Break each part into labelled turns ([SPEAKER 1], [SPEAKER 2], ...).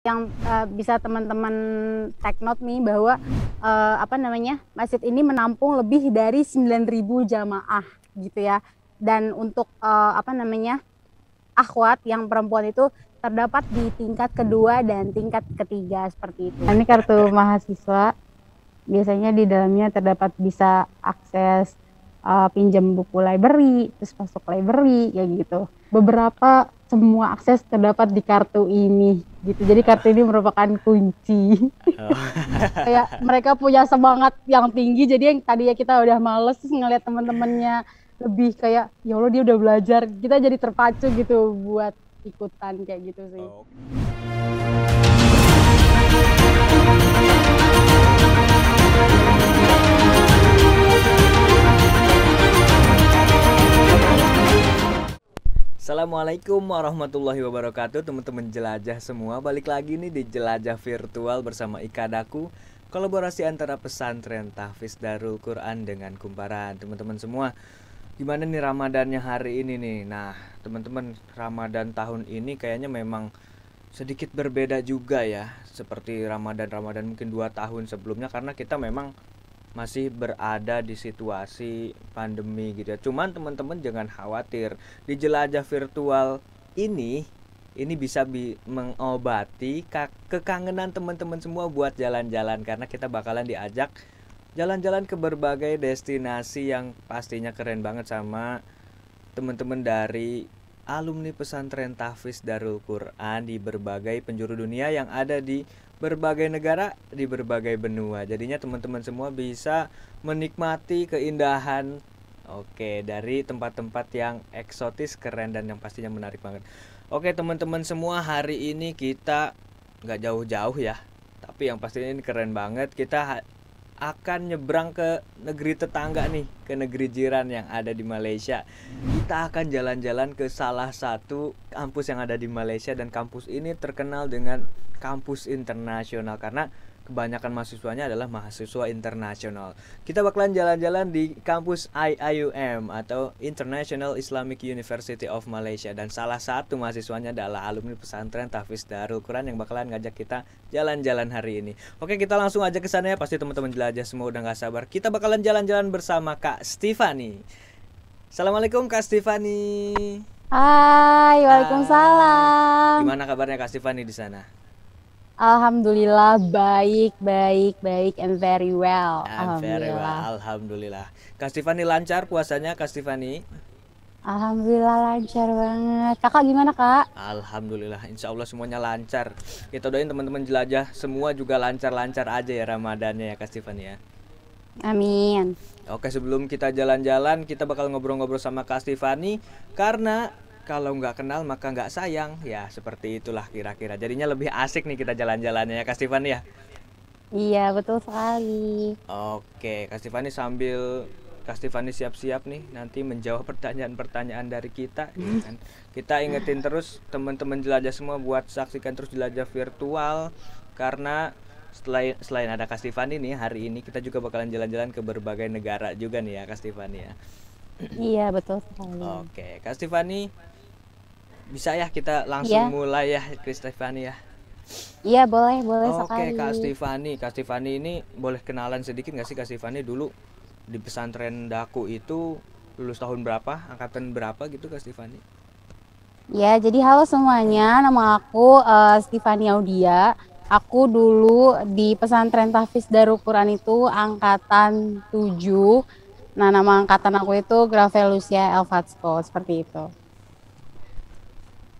[SPEAKER 1] Yang bisa teman-teman take note nih bahwa masjid ini menampung lebih dari 9.000 jamaah gitu ya. Dan untuk akhwat yang perempuan itu terdapat di tingkat kedua dan tingkat ketiga seperti itu. Ini kartu mahasiswa. Biasanya di dalamnya terdapat bisa akses pinjam buku library, terus masuk library kayak gitu. Beberapa semua akses terdapat di kartu ini gitu. Jadi kartu ini merupakan kunci. Kayak mereka punya semangat yang tinggi, jadi yang tadinya kita udah males ngeliat teman-temannya lebih kayak ya Allah dia udah belajar, kita jadi terpacu gitu buat ikutan kayak gitu sih.
[SPEAKER 2] Oh. Assalamualaikum warahmatullahi wabarakatuh, teman-teman jelajah semua. Balik lagi nih di Jelajah Virtual bersama Ikadaku, kolaborasi antara pesantren Tahfiz Darul Quran dengan Kumparan. Teman-teman semua, gimana nih Ramadannya hari ini nih? Nah, teman-teman, Ramadan tahun ini kayaknya memang sedikit berbeda juga ya, seperti Ramadan mungkin 2 tahun sebelumnya, karena kita memang masih berada di situasi pandemi gitu ya. Cuman teman-teman jangan khawatir, di jelajah virtual ini bisa mengobati kekangenan teman-teman semua buat jalan-jalan, karena kita bakalan diajak jalan-jalan ke berbagai destinasi yang pastinya keren banget sama teman-teman dari alumni pesantren Tahfiz Darul Quran di berbagai penjuru dunia yang ada di berbagai negara, di berbagai benua. Jadinya teman-teman semua bisa menikmati keindahan dari tempat-tempat yang eksotis, keren, dan yang pastinya menarik banget. Oke teman-teman semua, hari ini kita nggak jauh-jauh ya, tapi yang pastinya ini keren banget. Kita akan nyebrang ke negeri tetangga nih, ke negeri jiran yang ada di Malaysia. Kita akan jalan-jalan ke salah satu kampus yang ada di Malaysia, dan kampus ini terkenal dengan kampus internasional karena kebanyakan mahasiswanya adalah mahasiswa internasional. Kita bakalan jalan-jalan di kampus IIUM atau International Islamic University of Malaysia, dan salah satu mahasiswanya adalah alumni pesantren Tahfiz Darul Quran yang bakalan ngajak kita jalan-jalan hari ini. Oke, kita langsung aja ke sana ya. Pasti teman-teman jelajah semua udah gak sabar. Kita bakalan jalan-jalan bersama Kak Stefani. Assalamualaikum Kak Stefani.
[SPEAKER 1] Hai, waalaikumsalam.
[SPEAKER 2] Gimana kabarnya Kak Stefani di sana?
[SPEAKER 1] Alhamdulillah baik and very well.
[SPEAKER 2] Very well, alhamdulillah. Kak Stefani lancar puasanya Kak Stefani?
[SPEAKER 1] Alhamdulillah lancar banget. Kakak gimana Kak?
[SPEAKER 2] Alhamdulillah, insya Allah semuanya lancar. Kita doain teman-teman jelajah semua juga lancar-lancar aja ya Ramadannya ya Kak Stefani ya.
[SPEAKER 1] Amin.
[SPEAKER 2] Oke, sebelum kita jalan-jalan, kita bakal ngobrol-ngobrol sama Kak Stefani, karena kalau nggak kenal maka nggak sayang. Ya seperti itulah kira-kira. Jadinya lebih asik nih kita jalan-jalannya ya Kak Stefani ya.
[SPEAKER 1] Iya betul sekali.
[SPEAKER 2] Oke, Kak Stefani, sambil Kak Stefani siap-siap nih nanti menjawab pertanyaan-pertanyaan dari kita ya kan. Kita ingetin terus teman-teman jelajah semua buat saksikan terus jelajah virtual, karena selain ada Kak Stefani nih, hari ini kita juga bakalan jalan-jalan ke berbagai negara juga nih ya Kak Stefani ya.
[SPEAKER 1] Iya betul sekali.
[SPEAKER 2] Oke, Kak Stefani, bisa ya kita langsung mulai ya Kak Stefani ya.
[SPEAKER 1] Iya boleh
[SPEAKER 2] Oke
[SPEAKER 1] sekali.
[SPEAKER 2] Kak Stefani ini boleh kenalan sedikit nggak sih Kak Stefani, dulu di pesantren Daku itu lulus tahun berapa, angkatan berapa gitu Kak Stefani?
[SPEAKER 1] Ya, jadi halo semuanya, nama aku Stefani Audia. Aku dulu di pesantren Tahfiz Darul Quran itu angkatan 7. Nah, nama angkatan aku itu Gravelusia Elvatsko, seperti itu.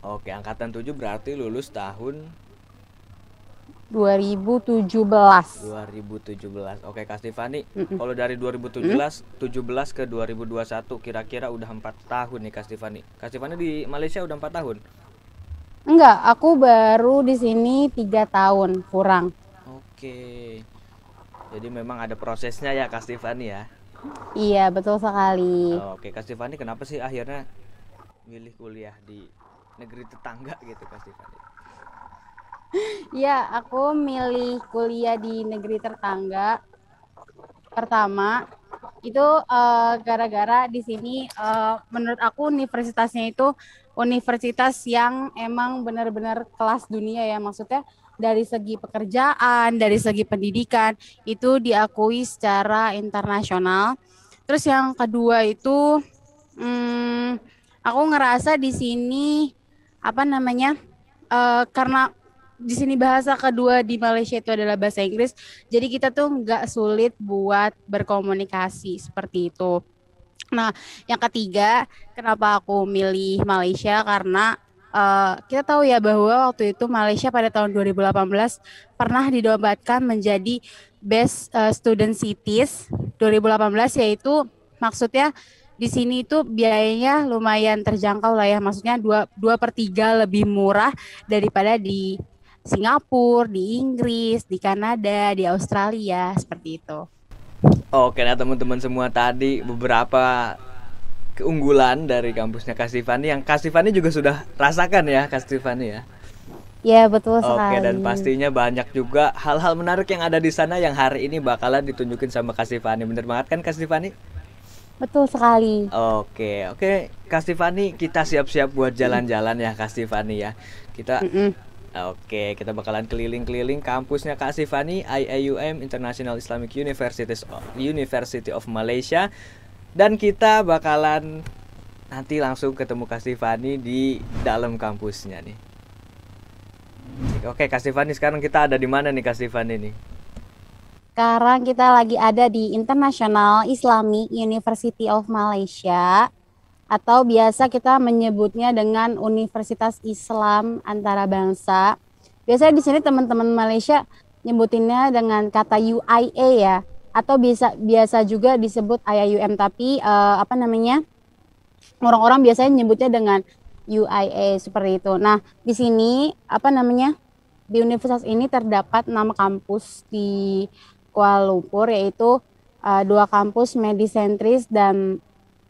[SPEAKER 2] Oke, angkatan 7 berarti lulus tahun
[SPEAKER 1] 2017.
[SPEAKER 2] Oke Kak Stefani, kalau dari 2017 ke 2021 kira-kira udah 4 tahun nih Kak Stefani. Kak Stefani di Malaysia udah 4 tahun?
[SPEAKER 1] Enggak, aku baru di sini 3 tahun kurang.
[SPEAKER 2] Oke. Jadi memang ada prosesnya ya Kak Stefani ya.
[SPEAKER 1] Iya, betul sekali.
[SPEAKER 2] Oke, Kak Stefani kenapa sih akhirnya milih kuliah di negeri tetangga gitu Kak Stefani?
[SPEAKER 1] Ya, aku milih kuliah di negeri tetangga. Pertama, itu gara-gara di sini menurut aku universitasnya itu universitas yang emang benar-benar kelas dunia ya. Maksudnya dari segi pekerjaan, dari segi pendidikan itu diakui secara internasional. Terus yang kedua itu, hmm, aku ngerasa di sini apa namanya, karena di sini bahasa kedua di Malaysia itu adalah bahasa Inggris, jadi kita tuh nggak sulit buat berkomunikasi seperti itu. Nah, yang ketiga, kenapa aku milih Malaysia karena kita tahu ya bahwa waktu itu Malaysia pada tahun 2018 pernah dinobatkan menjadi Best Student Cities 2018, yaitu maksudnya di sini itu biayanya lumayan terjangkau lah ya, maksudnya dua per tiga lebih murah daripada di Singapura, di Inggris, di Kanada, di Australia, seperti itu.
[SPEAKER 2] Oke, nah teman-teman semua, tadi beberapa keunggulan dari kampusnya Kak Stefani yang Kak Stefani juga sudah rasakan ya, Kak Stefani ya.
[SPEAKER 1] Ya, betul
[SPEAKER 2] Oke, dan
[SPEAKER 1] sekali.
[SPEAKER 2] pastinya banyak juga hal-hal menarik yang ada di sana yang hari ini bakalan ditunjukin sama Kak Stefani. Bener banget kan Kak Stefani?
[SPEAKER 1] Betul sekali.
[SPEAKER 2] Oke, oke Kak Stefani, kita siap-siap buat jalan-jalan ya Kak Stefani ya. Kita
[SPEAKER 1] Mm-mm.
[SPEAKER 2] Oke, kita bakalan keliling-keliling kampusnya Kak Stefani, IAUM International Islamic University of Malaysia. Dan kita bakalan nanti langsung ketemu Kak Stefani di dalam kampusnya nih. Oke, Kak Stefani, sekarang kita ada di mana nih Kak Stefani nih?
[SPEAKER 1] Sekarang kita lagi ada di International Islamic University of Malaysia, atau biasa kita menyebutnya dengan Universitas Islam Antarabangsa. Biasanya di sini teman-teman Malaysia nyebutinnya dengan kata UIA ya, atau biasa biasa juga disebut IIUM, tapi apa namanya? Orang-orang biasanya nyebutnya dengan UIA seperti itu. Nah, di sini apa namanya? Di universitas ini terdapat 6 kampus di Kuala Lumpur, yaitu dua kampus Medicentris dan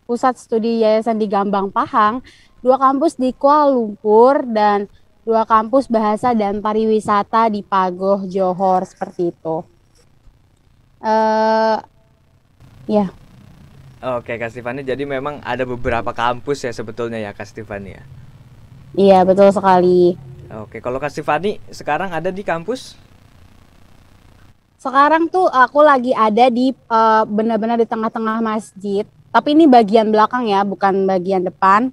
[SPEAKER 1] pusat studi yayasan di Gambang Pahang, dua kampus di Kuala Lumpur, dan dua kampus bahasa dan pariwisata di Pagoh, Johor, seperti itu. Eh ya,
[SPEAKER 2] Oke, Kak Stefani, jadi memang ada beberapa kampus ya sebetulnya ya Kak Stefani ya.
[SPEAKER 1] iya betul sekali.
[SPEAKER 2] Oke, kalau Kak Stefani sekarang ada di kampus?
[SPEAKER 1] Sekarang tuh aku lagi ada di benar-benar di tengah-tengah masjid, tapi ini bagian belakang ya, bukan bagian depan.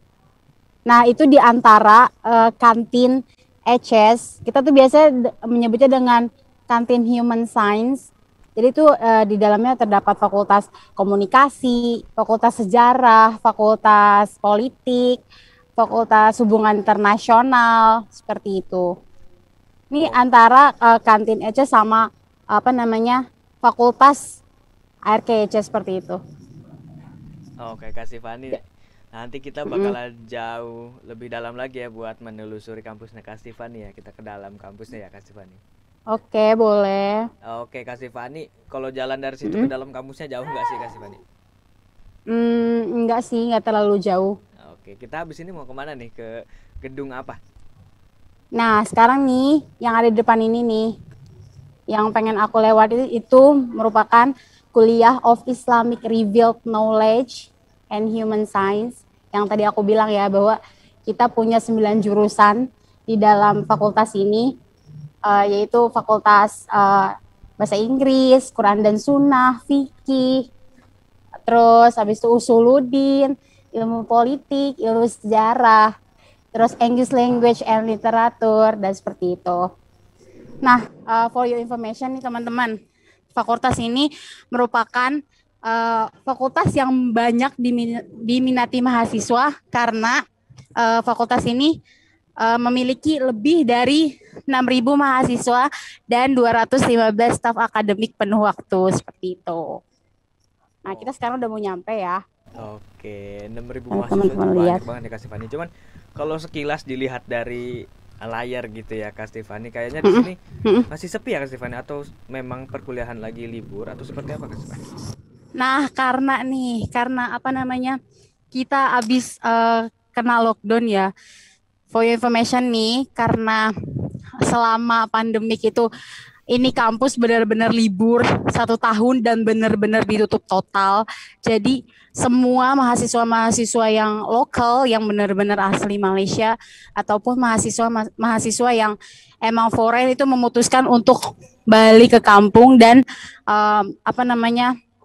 [SPEAKER 1] Nah, itu di antara kantin HS. Kita tuh biasanya menyebutnya dengan kantin Human Science. Jadi itu di dalamnya terdapat fakultas komunikasi, fakultas sejarah, fakultas politik, fakultas hubungan internasional, seperti itu. Ini
[SPEAKER 2] Oh,
[SPEAKER 1] antara kantin HS sama apa namanya fakultas ARKC seperti itu.
[SPEAKER 2] oke Kak Stefani. Nanti kita
[SPEAKER 1] Mm-mm.
[SPEAKER 2] bakalan jauh lebih dalam lagi ya buat menelusuri kampusnya Kak Stefani ya. Kita ke dalam kampusnya ya Kak Stefani.
[SPEAKER 1] Oke, boleh.
[SPEAKER 2] Oke Kak Stefani, kalau jalan dari situ ke
[SPEAKER 1] Mm-mm.
[SPEAKER 2] dalam kampusnya jauh nggak sih Kak Stefani?
[SPEAKER 1] Enggak sih, enggak terlalu jauh.
[SPEAKER 2] Oke, kita habis ini mau kemana nih? Ke gedung apa?
[SPEAKER 1] Nah, sekarang nih yang ada di depan ini nih, yang pengen aku lewat itu merupakan kuliah of Islamic Revealed Knowledge and Human Science, yang tadi aku bilang ya bahwa kita punya 9 jurusan di dalam fakultas ini, yaitu fakultas bahasa Inggris, Quran dan Sunnah, fikih, terus habis itu usuluddin, ilmu politik, ilmu sejarah, terus English language and literature, dan seperti itu. Nah, for your information nih teman-teman, fakultas ini merupakan fakultas yang banyak diminati mahasiswa karena fakultas ini memiliki lebih dari 6.000 mahasiswa dan 215 staf akademik penuh waktu, seperti itu. Nah, kita
[SPEAKER 2] Oh,
[SPEAKER 1] sekarang udah mau nyampe ya.
[SPEAKER 2] oke, 6.000
[SPEAKER 1] Kalau
[SPEAKER 2] mahasiswa itu
[SPEAKER 1] teman-teman lihat.
[SPEAKER 2] banyak banget nih Kak Stefani. Cuman kalau sekilas dilihat dari layar gitu ya Kak Stefani, kayaknya di
[SPEAKER 1] Mm-mm,
[SPEAKER 2] sini
[SPEAKER 1] mm-mm.
[SPEAKER 2] masih sepi ya Kak Stefani, atau memang perkuliahan lagi libur atau seperti apa Kak Stefani?
[SPEAKER 1] Nah, karena apa namanya, kita habis kena lockdown ya. For your information nih, karena selama pandemik itu ini kampus benar-benar libur 1 tahun dan benar-benar ditutup total. Jadi semua mahasiswa-mahasiswa yang lokal yang benar-benar asli Malaysia ataupun mahasiswa yang emang foreign itu memutuskan untuk balik ke kampung dan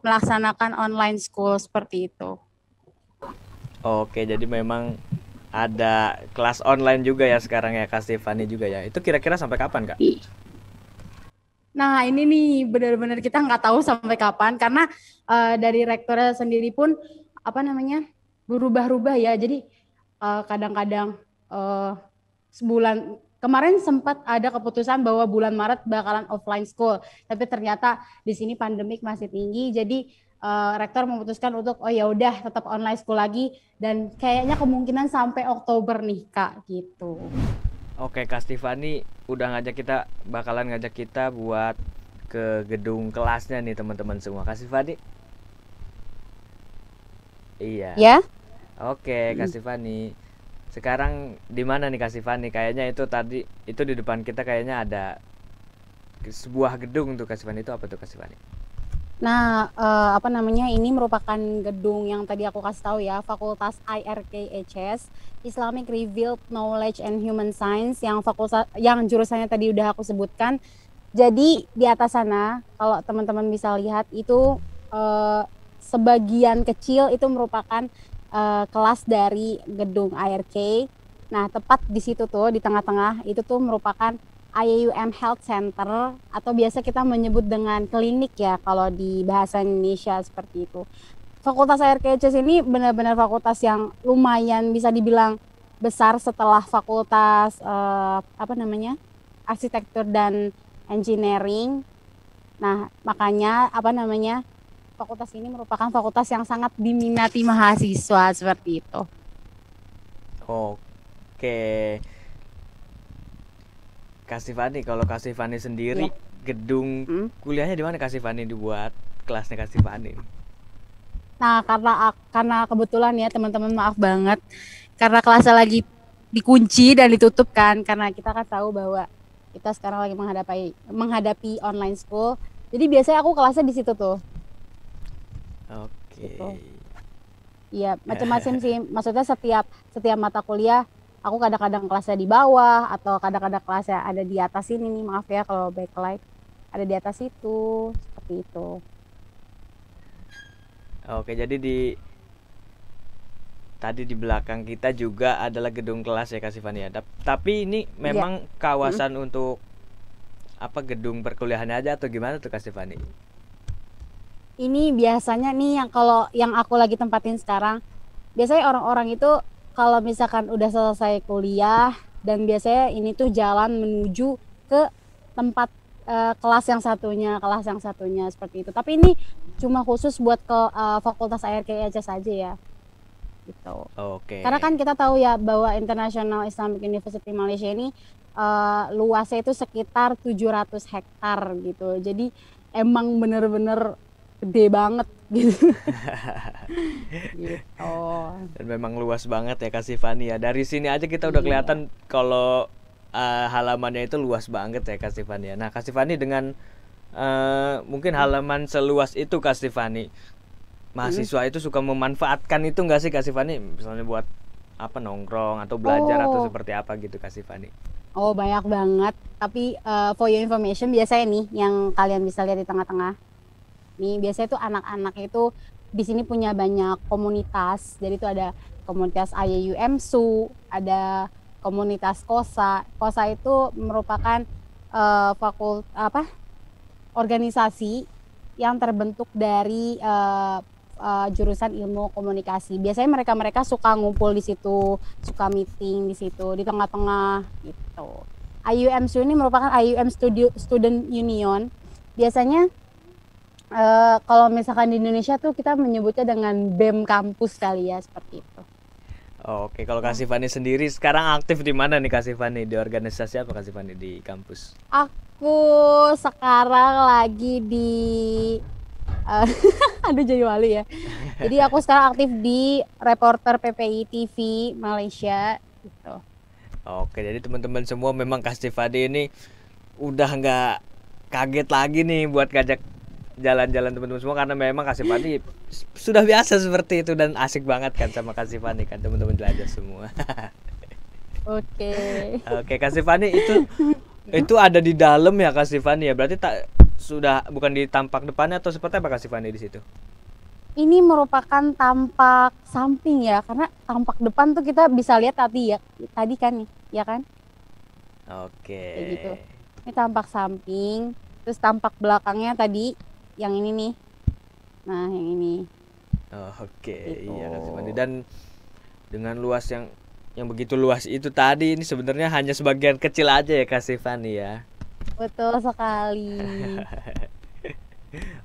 [SPEAKER 1] melaksanakan online school seperti itu.
[SPEAKER 2] Oke, jadi memang ada kelas online juga ya sekarang ya Kak Stefani juga ya. Itu kira-kira sampai kapan Kak?
[SPEAKER 1] Nah, ini nih benar-benar kita nggak tahu sampai kapan karena dari rektornya sendiri pun berubah-ubah ya. Jadi kadang-kadang sebulan kemarin sempat ada keputusan bahwa bulan Maret bakalan offline school, tapi ternyata di sini pandemik masih tinggi, jadi rektor memutuskan untuk oh ya udah tetap online school lagi dan kayaknya kemungkinan sampai Oktober nih Kak gitu.
[SPEAKER 2] Oke, Kak Stefani bakalan ngajak kita buat ke gedung kelasnya nih teman-teman semua. Kak Stefani? Iya.
[SPEAKER 1] Ya?
[SPEAKER 2] Oke, Kak Stefani. Sekarang di mana nih Kak Stefani? Kayaknya itu di depan kita kayaknya ada sebuah gedung tuh Kak Stefani. Itu apa tuh Kak Stefani?
[SPEAKER 1] Nah, ini merupakan gedung yang tadi aku kasih tahu ya, Fakultas IRKHS, Islamic Revealed Knowledge and Human Science yang jurusannya tadi udah aku sebutkan. Jadi di atas sana kalau teman-teman bisa lihat itu sebagian kecil itu merupakan kelas dari gedung IRK. Nah, tepat di situ tuh di tengah-tengah itu tuh merupakan IAUM Health Center atau biasa kita menyebut dengan klinik ya kalau di bahasa Indonesia seperti itu. Fakultas IRKHS ini benar-benar fakultas yang lumayan bisa dibilang besar setelah fakultas arsitektur dan engineering. Nah, makanya fakultas ini merupakan fakultas yang sangat diminati mahasiswa seperti itu.
[SPEAKER 2] Oke. Kak Stefani, kalau Kak Stefani sendiri gedung kuliahnya di mana Kak Stefani dibuat kelasnya Kak Stefani?
[SPEAKER 1] Nah, karena kebetulan ya teman-teman maaf banget karena kelasnya lagi dikunci dan ditutup kan karena kita kan tahu bahwa kita sekarang lagi menghadapi online school. Jadi biasanya aku kelasnya di situ tuh.
[SPEAKER 2] Oke.
[SPEAKER 1] Gitu. Iya, macam-macam sih. Maksudnya setiap mata kuliah aku kadang-kadang kelasnya di bawah atau kadang-kadang kelasnya ada di atas ini nih, maaf ya kalau backlight ada di atas itu seperti itu.
[SPEAKER 2] Oke, jadi tadi di belakang kita juga adalah gedung kelas ya Kak Stefani ya. Tapi ini memang kawasan untuk gedung perkuliahannya aja atau gimana tuh Kak Stefani?
[SPEAKER 1] Ini biasanya nih yang aku lagi tempatin sekarang, biasanya orang-orang itu kalau misalkan udah selesai kuliah dan biasanya ini tuh jalan menuju ke tempat kelas yang satunya seperti itu. Tapi ini cuma khusus buat ke Fakultas IRKHS saja ya. Gitu.
[SPEAKER 2] Oke.
[SPEAKER 1] Karena kan kita tahu ya bahwa International Islamic University Malaysia ini luasnya itu sekitar 700 hektar gitu. Jadi emang bener-bener gede banget gitu. Gitu.
[SPEAKER 2] Dan memang luas banget ya Kak Stefani ya. Dari sini aja kita udah kelihatan kalau halamannya itu luas banget ya Kak Stefani ya. Nah Kak Stefani dengan mungkin halaman seluas itu Kak Stefani, mahasiswa itu suka memanfaatkan itu nggak sih Kak Stefani? Misalnya buat nongkrong atau belajar atau seperti apa gitu Kak Stefani?
[SPEAKER 1] Oh banyak banget. Tapi for your information biasanya nih yang kalian bisa lihat di tengah-tengah nih biasanya tuh anak-anak itu di sini punya banyak komunitas. Jadi itu ada komunitas IAUMSU, ada komunitas KOSA. KOSA itu merupakan organisasi yang terbentuk dari jurusan ilmu komunikasi. Biasanya mereka suka ngumpul di situ, suka meeting di situ, di tengah-tengah gitu. IAUMSU ini merupakan IAUM Student Union. Biasanya kalau misalkan di Indonesia tuh kita menyebutnya dengan BEM kampus kali ya, seperti itu.
[SPEAKER 2] Oke, kalau Kak Stefani sendiri sekarang aktif di mana nih Kak Stefani? Di organisasi apa Kak Stefani di kampus?
[SPEAKER 1] Aku sekarang lagi di aduh jadi wali ya. Jadi aku sekarang aktif di reporter PPI TV Malaysia gitu.
[SPEAKER 2] Oke, jadi teman-teman semua memang Kak Stefani ini udah nggak kaget lagi nih buat ngajak jalan-jalan teman-teman semua, karena memang Kak Sifani sudah biasa seperti itu dan asik banget kan sama Kak Sifani kan teman-teman jelajah semua.
[SPEAKER 1] Oke.
[SPEAKER 2] Oke, Kak Sifani itu ada di dalam ya Kak Sifani ya. Berarti tak sudah bukan di tampak depannya atau seperti apa Kak Sifani di situ?
[SPEAKER 1] Ini merupakan tampak samping ya, karena tampak depan tuh kita bisa lihat tadi ya, tadi kan nih, ya kan?
[SPEAKER 2] Oke.
[SPEAKER 1] Kayak gitu. Ini tampak samping, terus tampak belakangnya tadi yang ini nih. Nah, yang ini.
[SPEAKER 2] Oh, oke.
[SPEAKER 1] Gitu.
[SPEAKER 2] Iya Kak Sifani, dan dengan luas yang begitu luas itu tadi, ini sebenarnya hanya sebagian kecil aja ya Kak Sifani ya.
[SPEAKER 1] Betul sekali.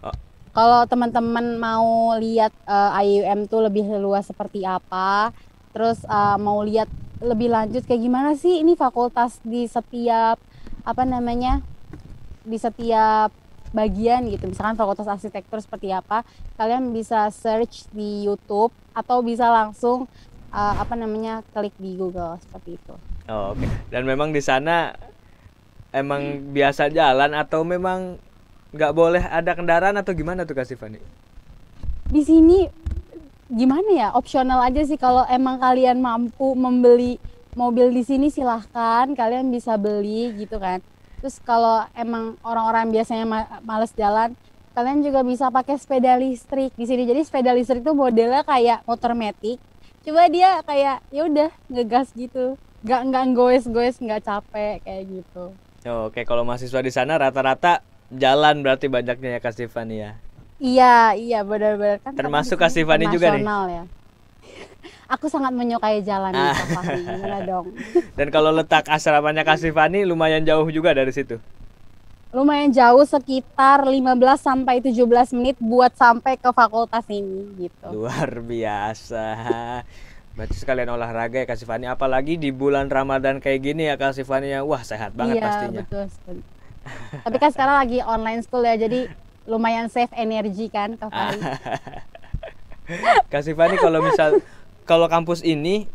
[SPEAKER 2] Oh,
[SPEAKER 1] Kalau teman-teman mau lihat IUM tuh lebih luas seperti apa, terus mau lihat lebih lanjut kayak gimana sih ini fakultas di setiap apa namanya, di setiap bagian gitu. Misalkan fakultas arsitektur seperti apa, kalian bisa search di YouTube atau bisa langsung apa namanya, klik di Google seperti itu.
[SPEAKER 2] oh, oke. Dan memang di sana emang biasa jalan atau memang nggak boleh ada kendaraan atau gimana tuh Kak Sifani?
[SPEAKER 1] Di sini gimana ya, opsional aja sih. Kalau emang kalian mampu membeli mobil di sini silahkan kalian bisa beli gitu kan. Terus kalau emang orang-orang biasanya males jalan, kalian juga bisa pakai sepeda listrik di sini. Jadi sepeda listrik tuh modelnya kayak motor metik, coba dia kayak ya udah ngegas gitu, nggak goes-goes, nggak capek kayak gitu.
[SPEAKER 2] Oh, oke, kalau mahasiswa di sana rata-rata jalan berarti banyaknya ya Kak Sifani ya.
[SPEAKER 1] Iya benar-benar kan, karena di
[SPEAKER 2] Termasuk Kak
[SPEAKER 1] sini
[SPEAKER 2] Sifani juga nih.
[SPEAKER 1] internasional ya. Aku sangat menyukai jalan nih Kak Fahri, gimana dong?
[SPEAKER 2] Dan kalau letak asramanya Kak Sifani lumayan jauh juga dari situ.
[SPEAKER 1] Lumayan jauh, sekitar 15 sampai 17 menit buat sampai ke fakultas ini gitu.
[SPEAKER 2] Luar biasa. Berarti sekalian olahraga ya Kak Sifani, apalagi di bulan Ramadan kayak gini ya Kak Sifani ya. Wah, sehat banget
[SPEAKER 1] Iya,
[SPEAKER 2] pastinya.
[SPEAKER 1] betul. Tapi kan sekarang lagi online school ya, jadi lumayan save energi kan Kak Fahri.
[SPEAKER 2] Kak Sifani, kalau kampus ini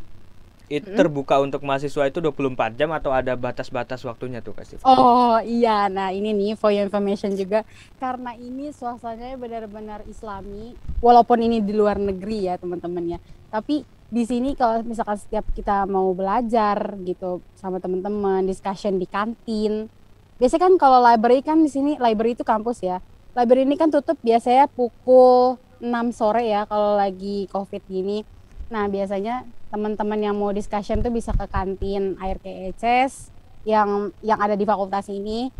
[SPEAKER 2] itu terbuka untuk mahasiswa itu 24 jam atau ada batas-batas waktunya tuh Kak Sifani?
[SPEAKER 1] Oh iya, nah ini nih for your information juga, karena ini suasananya benar-benar Islami, walaupun ini di luar negeri ya teman-teman ya. Tapi di sini kalau misalkan setiap kita mau belajar gitu sama teman-teman, discussion di kantin. Biasanya kan kalau library kan di sini, library itu kampus ya. Library ini kan tutup biasanya pukul 6 sore ya kalau lagi Covid gini. Nah, biasanya teman-teman yang mau discussion tuh bisa ke kantin ARKECS yang ada di fakultas ini.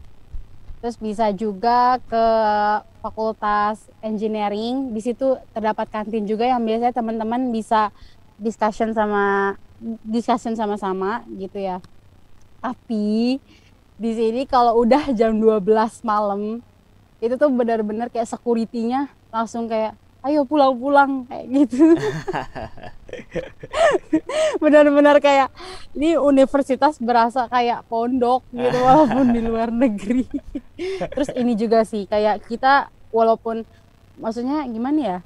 [SPEAKER 1] Terus bisa juga ke fakultas engineering. Di situ terdapat kantin juga yang biasanya teman-teman bisa discussion sama-sama gitu ya. Tapi di sini kalau udah jam 12 malam itu tuh benar-benar kayak security-nya langsung kayak ayo pulang-pulang kayak gitu. Benar-benar kayak ini universitas berasa kayak pondok gitu walaupun di luar negeri. Terus ini juga sih kayak kita walaupun maksudnya gimana ya,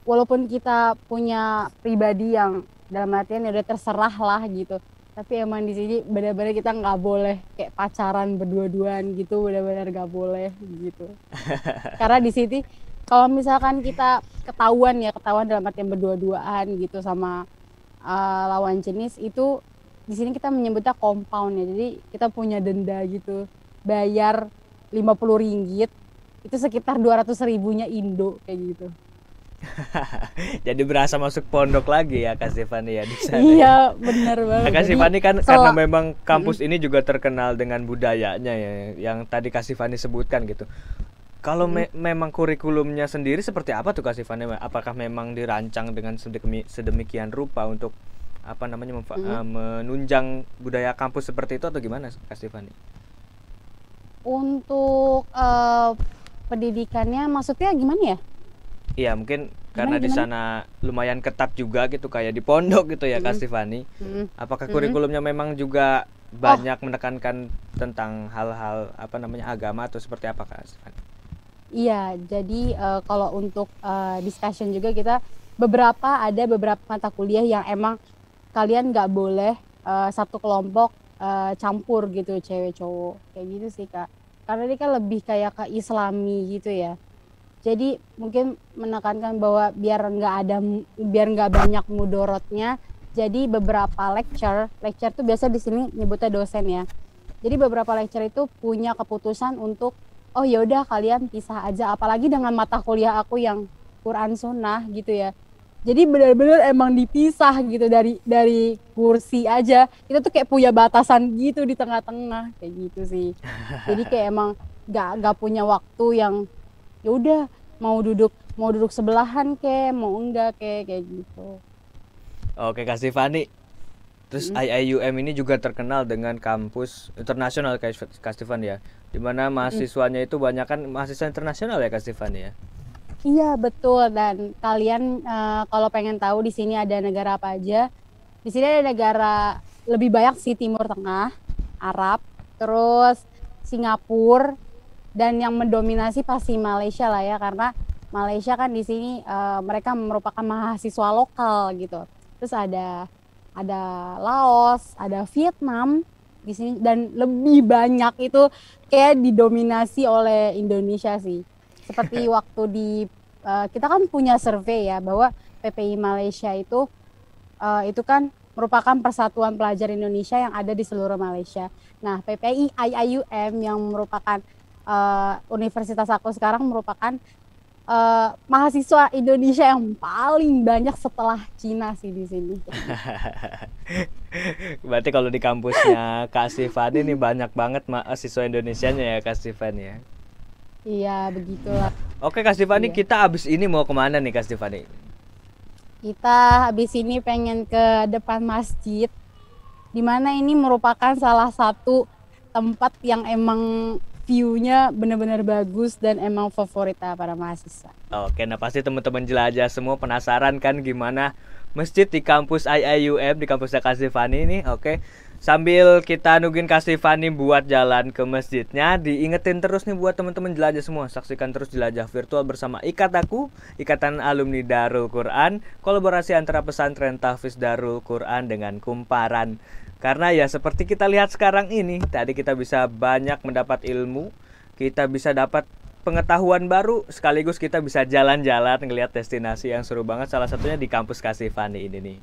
[SPEAKER 1] walaupun kita punya pribadi yang dalam artian ya udah terserah lah gitu, tapi emang di sini benar-benar kita nggak boleh kayak pacaran berdua-duaan gitu, benar-benar nggak boleh gitu. Karena di sini kalau misalkan kita ketahuan dalam artian berdua-duaan gitu sama lawan jenis, itu di sini kita menyebutnya compound ya. Jadi kita punya denda gitu, bayar 50 ringgit itu sekitar 200 ribunya Indo kayak gitu.
[SPEAKER 2] Jadi berasa masuk pondok lagi ya Kak Sifani ya di sana.
[SPEAKER 1] Iya benar banget.
[SPEAKER 2] Kak
[SPEAKER 1] Jadi,
[SPEAKER 2] Sifani kan karena memang kampus ini juga terkenal dengan budayanya ya, yang tadi Kak Sifani sebutkan gitu. Kalau memang kurikulumnya sendiri seperti apa tuh Kak Sifani? Apakah memang dirancang dengan sedemikian rupa untuk apa namanya menunjang budaya kampus seperti itu atau gimana Kak Sifani?
[SPEAKER 1] Untuk pendidikannya maksudnya gimana ya?
[SPEAKER 2] Iya, mungkin karena di sana lumayan ketat juga gitu kayak di pondok gitu ya Kak Sifani. Apakah kurikulumnya memang juga banyak menekankan tentang hal-hal apa namanya agama atau seperti apa Kak Sifani?
[SPEAKER 1] Iya, jadi kalau untuk discussion juga kita ada beberapa mata kuliah yang emang kalian nggak boleh satu kelompok campur gitu cewek cowok kayak gitu sih Kak. karena ini kan lebih kayak ke Islami gitu ya. Jadi mungkin menekankan bahwa biar nggak banyak mudorotnya. Jadi beberapa lecture tuh biasa di sini nyebutnya dosen ya. Jadi beberapa lecture itu punya keputusan untuk oh yaudah kalian pisah aja. Apalagi dengan mata kuliah aku yang Quran Sunnah gitu ya. Jadi benar-benar emang dipisah gitu dari kursi aja. Kita tuh kayak punya batasan gitu di tengah-tengah kayak gitu sih. Jadi kayak emang nggak punya waktu yang ya udah mau duduk sebelahan mau enggak kayak gitu.
[SPEAKER 2] Oke Kak Stefani. Terus IIUM ini juga terkenal dengan kampus internasional Kak Stefani ya. Dimana mahasiswanya itu banyak kan mahasiswa internasional ya Kak Stefani ya.
[SPEAKER 1] Iya betul, dan kalian kalau pengen tahu di sini ada negara apa aja, di sini ada negara lebih banyak sih Timur Tengah, Arab, terus Singapura, dan yang mendominasi pasti Malaysia lah ya, karena Malaysia kan di sini mereka merupakan mahasiswa lokal gitu. Terus ada Laos, ada Vietnam di sini, dan lebih banyak itu kayak didominasi oleh Indonesia sih. Seperti waktu kita kan punya survei ya bahwa PPI Malaysia itu kan merupakan Persatuan Pelajar Indonesia yang ada di seluruh Malaysia. Nah, PPI IIUM yang merupakan universitas aku sekarang merupakan mahasiswa Indonesia yang paling banyak setelah Cina sih di sini.
[SPEAKER 2] Berarti kalau di kampusnya Kak Stefani ini banyak banget mahasiswa Indonesianya ya Kak Stefani ya.
[SPEAKER 1] Iya, begitulah.
[SPEAKER 2] Oke Kak Stefani,
[SPEAKER 1] Iya.
[SPEAKER 2] kita abis ini mau kemana nih Kak Stefani?
[SPEAKER 1] Kita habis ini pengen ke depan masjid, di mana ini merupakan salah satu tempat yang emang view-nya benar-benar bagus dan emang favorit para mahasiswa.
[SPEAKER 2] Oke, nah pasti teman-teman jelajah semua penasaran kan gimana masjid di kampus IIUM, di kampusnya Kak Stefani ini. Oke, sambil kita nungguin Kak Stefani buat jalan ke masjidnya, diingetin terus nih buat teman-teman jelajah semua, saksikan terus jelajah virtual bersama Ikataku, Ikatan Alumni Darul Quran, kolaborasi antara pesantren Tahfiz Darul Quran dengan Kumparan. Karena ya seperti kita lihat sekarang ini, tadi kita bisa banyak mendapat ilmu, kita bisa dapat pengetahuan baru, sekaligus kita bisa jalan-jalan ngelihat destinasi yang seru banget, salah satunya di kampus Kak Stefani ini nih.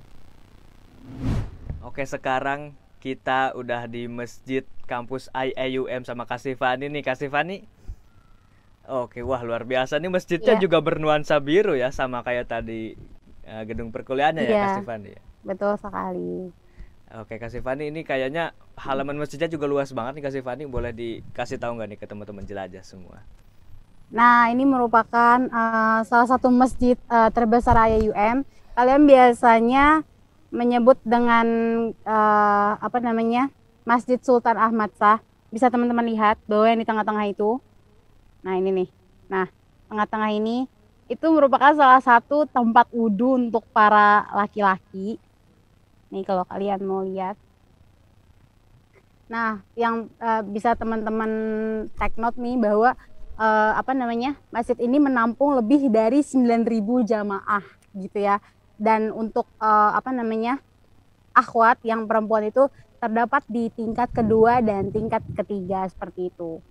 [SPEAKER 2] Oke, sekarang kita udah di masjid kampus IIUM sama Kak Stefani nih. Kak Stefani, oke, wah luar biasa nih masjidnya juga bernuansa biru ya, sama kayak tadi gedung perkuliahannya ya Kak Stefani ya.
[SPEAKER 1] Betul sekali.
[SPEAKER 2] Oke Kak Stefani, ini kayaknya halaman masjidnya juga luas banget nih Kak Stefani, boleh dikasih tahu nggak nih ke teman-teman jelajah semua?
[SPEAKER 1] Nah, ini merupakan salah satu masjid terbesar IIUM. Kalian biasanya menyebut dengan apa namanya, Masjid Sultan Ahmad Shah. Bisa teman-teman lihat bahwa yang di tengah-tengah itu, nah ini nih, nah tengah-tengah ini itu merupakan salah satu tempat wudhu untuk para laki-laki. Nih kalau kalian mau lihat. Nah, yang bisa teman-teman take note nih bahwa apa namanya, masjid ini menampung lebih dari 9.000 jamaah gitu ya. Dan untuk apa namanya, akhwat yang perempuan itu terdapat di tingkat kedua dan tingkat ketiga seperti itu.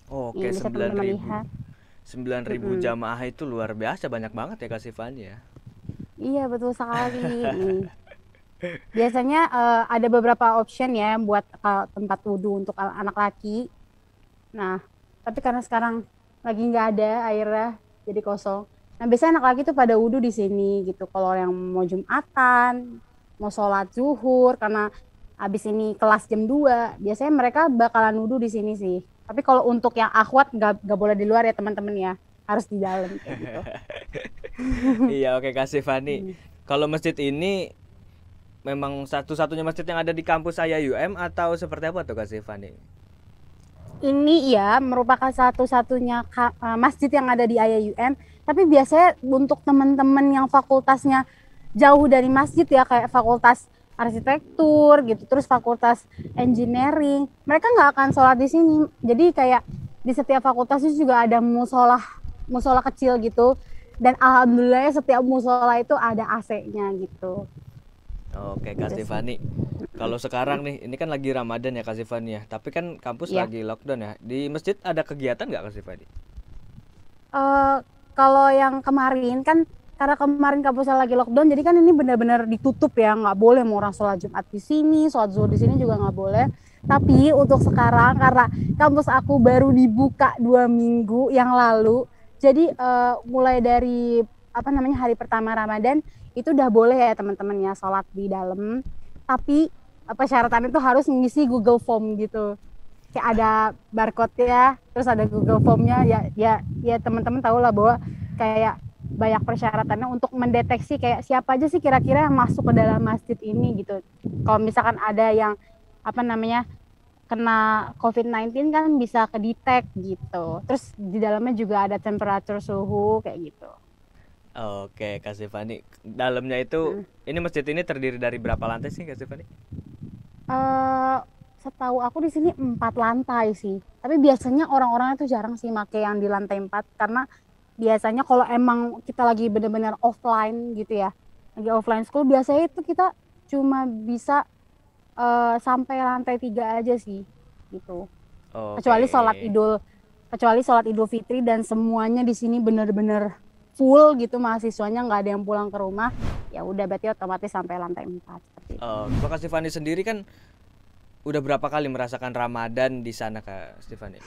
[SPEAKER 2] Oke, 9.000 jamaah itu luar biasa, banyak banget ya Kak Stefani ya.
[SPEAKER 1] Iya betul sekali. Nih. Biasanya ada beberapa option ya buat tempat wudhu untuk anak laki. Nah, tapi karena sekarang lagi nggak ada airnya, jadi kosong. Nah, biasanya anak laki tuh pada wudhu di sini gitu. Kalau yang mau Jumatan, mau sholat zuhur, karena habis ini kelas jam 2, biasanya mereka bakalan wudhu di sini sih. Tapi kalau untuk yang akhwat nggak boleh di luar ya teman-teman ya, harus di dalam kayak gitu.
[SPEAKER 2] Iya, oke Kak Stefani. Kalau masjid ini memang satu-satunya masjid yang ada di kampus IIUM atau seperti apa tuh Kak Stefani?
[SPEAKER 1] Ini ya merupakan satu-satunya masjid yang ada di IIUM, tapi biasanya untuk teman-teman yang fakultasnya jauh dari masjid ya, kayak fakultas arsitektur gitu, terus fakultas engineering, mereka nggak akan sholat di sini. Jadi kayak di setiap fakultas itu juga ada musola kecil gitu, dan alhamdulillah setiap musola itu ada AC-nya gitu.
[SPEAKER 2] Oke, Kak
[SPEAKER 1] gitu sih.
[SPEAKER 2] Stefani. Kalau sekarang nih, ini kan lagi Ramadan ya Kak Stefani ya. Tapi kan kampus
[SPEAKER 1] Iya.
[SPEAKER 2] lagi lockdown ya. Di masjid ada kegiatan nggak Kak Stefani?
[SPEAKER 1] Eh, Kalau yang kemarin kan karena kemarin kampusnya lagi lockdown, jadi kan ini benar-benar ditutup ya, nggak boleh mau orang sholat Jumat di sini, sholat zuhur di sini juga nggak boleh. Tapi untuk sekarang karena kampus aku baru dibuka 2 minggu yang lalu, jadi mulai dari apa namanya hari pertama Ramadan itu udah boleh ya teman-teman ya sholat di dalam. Tapi persyaratan itu harus mengisi Google Form gitu, kayak ada barcode ya, terus ada Google Formnya ya, ya teman-teman tahu lah bahwa kayak banyak persyaratannya untuk mendeteksi kayak siapa aja sih kira-kira yang masuk ke dalam masjid ini gitu. Kalau misalkan ada yang apa namanya kena COVID-19 kan bisa kedetek gitu. Terus di dalamnya juga ada temperatur suhu kayak gitu.
[SPEAKER 2] Oke, Kak Stefani. Dalamnya itu,
[SPEAKER 1] Hmm.
[SPEAKER 2] ini masjid ini terdiri dari berapa lantai sih Kak Stefani?
[SPEAKER 1] Eh, Setahu aku di sini 4 lantai sih. Tapi biasanya orang-orang itu jarang sih make yang di lantai 4 karena biasanya kalau emang kita lagi bener-bener offline gitu ya, lagi offline school biasanya itu kita cuma bisa sampai lantai 3 aja sih gitu. Kecuali sholat
[SPEAKER 2] Oke.
[SPEAKER 1] idul, kecuali sholat idul fitri dan semuanya di sini bener-bener full gitu mahasiswanya nggak ada yang pulang ke rumah, ya udah berarti otomatis sampai lantai 4 seperti itu.
[SPEAKER 2] Kak Stefani sendiri kan udah berapa kali merasakan Ramadan di sana Kak Stefani?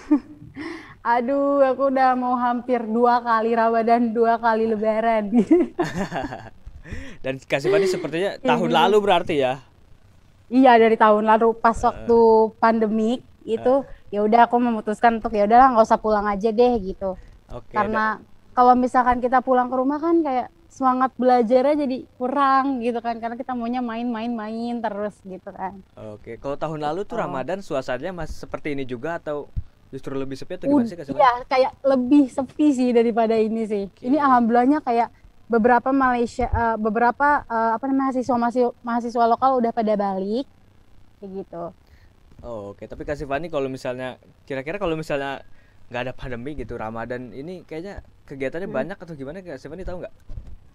[SPEAKER 1] Aduh, aku udah mau hampir 2 kali Ramadan, 2 kali Lebaran.
[SPEAKER 2] Dan Kak Stefani sepertinya
[SPEAKER 1] Kayak
[SPEAKER 2] tahun
[SPEAKER 1] gitu.
[SPEAKER 2] lalu berarti ya?
[SPEAKER 1] Iya, dari tahun lalu pas waktu pandemik itu ya udah aku memutuskan untuk ya udahlah nggak usah pulang aja deh gitu.
[SPEAKER 2] Oke,
[SPEAKER 1] Karena kalau misalkan kita pulang ke rumah kan kayak semangat belajarnya jadi kurang gitu kan karena kita maunya main-main-main terus gitu kan.
[SPEAKER 2] oke. Kalau tahun lalu tuh
[SPEAKER 1] Gitu.
[SPEAKER 2] Ramadan suasananya masih seperti ini juga atau justru lebih sepi atau gimana sih Kak Stefani?
[SPEAKER 1] Iya, kayak lebih sepi sih daripada ini sih. Ini
[SPEAKER 2] Oke.
[SPEAKER 1] alhamdulillahnya kayak beberapa Malaysia, beberapa apa namanya mahasiswa mahasiswa lokal udah pada balik kayak gitu.
[SPEAKER 2] Oh, oke, tapi Kak Stefani kalau misalnya kira-kira kalau misalnya nggak ada pandemi gitu Ramadan ini kayaknya kegiatannya
[SPEAKER 1] Mm.
[SPEAKER 2] banyak atau gimana Kak Stefani tahu nggak?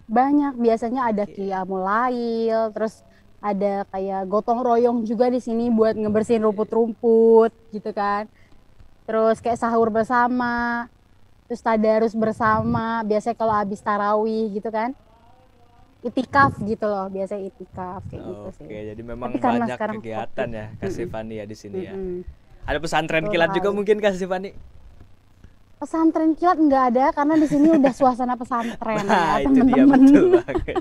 [SPEAKER 1] Banyak biasanya ada
[SPEAKER 2] Oke.
[SPEAKER 1] qiyamul lail, terus ada kayak gotong royong juga di sini buat ngebersihin
[SPEAKER 2] Oke.
[SPEAKER 1] rumput-rumput gitu kan. Terus kayak sahur bersama, terus tadarus bersama, biasanya kalau habis tarawih gitu kan. Itikaf gitu loh, biasanya itikaf kayak gitu sih.
[SPEAKER 2] Oke, jadi
[SPEAKER 1] Tapi
[SPEAKER 2] memang
[SPEAKER 1] karena
[SPEAKER 2] banyak
[SPEAKER 1] sekarang
[SPEAKER 2] kegiatan
[SPEAKER 1] COVID,
[SPEAKER 2] ya Kak
[SPEAKER 1] mm-mm,
[SPEAKER 2] Stefani ya di sini ya.
[SPEAKER 1] mm-mm,
[SPEAKER 2] Ada pesantren
[SPEAKER 1] betul
[SPEAKER 2] kilat juga
[SPEAKER 1] sekali.
[SPEAKER 2] mungkin Kak Stefani?
[SPEAKER 1] Pesantren kilat nggak ada karena di sini udah suasana pesantren ya
[SPEAKER 2] Nah, itu dia
[SPEAKER 1] teman-teman.
[SPEAKER 2] betul banget.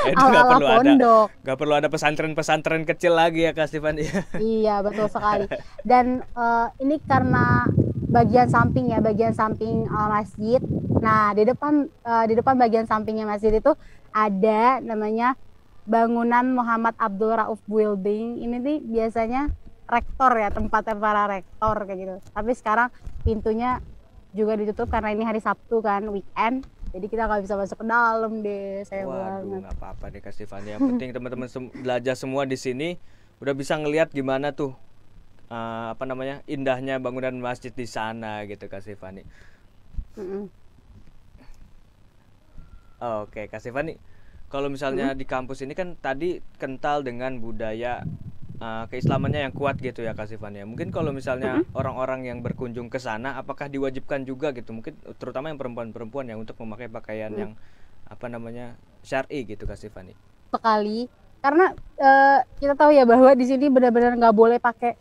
[SPEAKER 2] Itu nggak
[SPEAKER 1] Ala-ala
[SPEAKER 2] perlu ada
[SPEAKER 1] pondok.
[SPEAKER 2] nggak perlu ada pesantren-pesantren kecil lagi ya Kak Stefani ya.
[SPEAKER 1] Iya, betul sekali. Dan ini karena bagian samping ya, bagian samping masjid. Nah, di depan bagian sampingnya masjid itu ada namanya bangunan Muhammad Abdul Rauf Building. Ini nih biasanya rektor ya, tempatnya para rektor kayak gitu. Tapi sekarang pintunya juga ditutup karena ini hari Sabtu kan, weekend. Jadi kita nggak bisa masuk ke dalam deh, sayang
[SPEAKER 2] Waduh,
[SPEAKER 1] banget.
[SPEAKER 2] nggak apa-apa deh Kak Stefani. Yang penting teman-teman belajar semua di sini udah bisa ngelihat gimana tuh apa namanya indahnya bangunan masjid di sana gitu Kak Stefani.
[SPEAKER 1] Mm-mm.
[SPEAKER 2] Oke, Kak Stefani, kalau misalnya
[SPEAKER 1] Mm-mm.
[SPEAKER 2] di kampus ini kan tadi kental dengan budaya keislamannya yang kuat gitu ya Kak Stefani ya. Mungkin kalau misalnya
[SPEAKER 1] Mm-mm.
[SPEAKER 2] orang-orang yang berkunjung ke sana, apakah diwajibkan juga gitu? Mungkin terutama yang perempuan-perempuan yang untuk memakai pakaian
[SPEAKER 1] Mm-mm.
[SPEAKER 2] yang apa namanya syar'i gitu Kak Stefani.
[SPEAKER 1] Sekali karena kita tahu ya bahwa di sini benar-benar nggak boleh pakai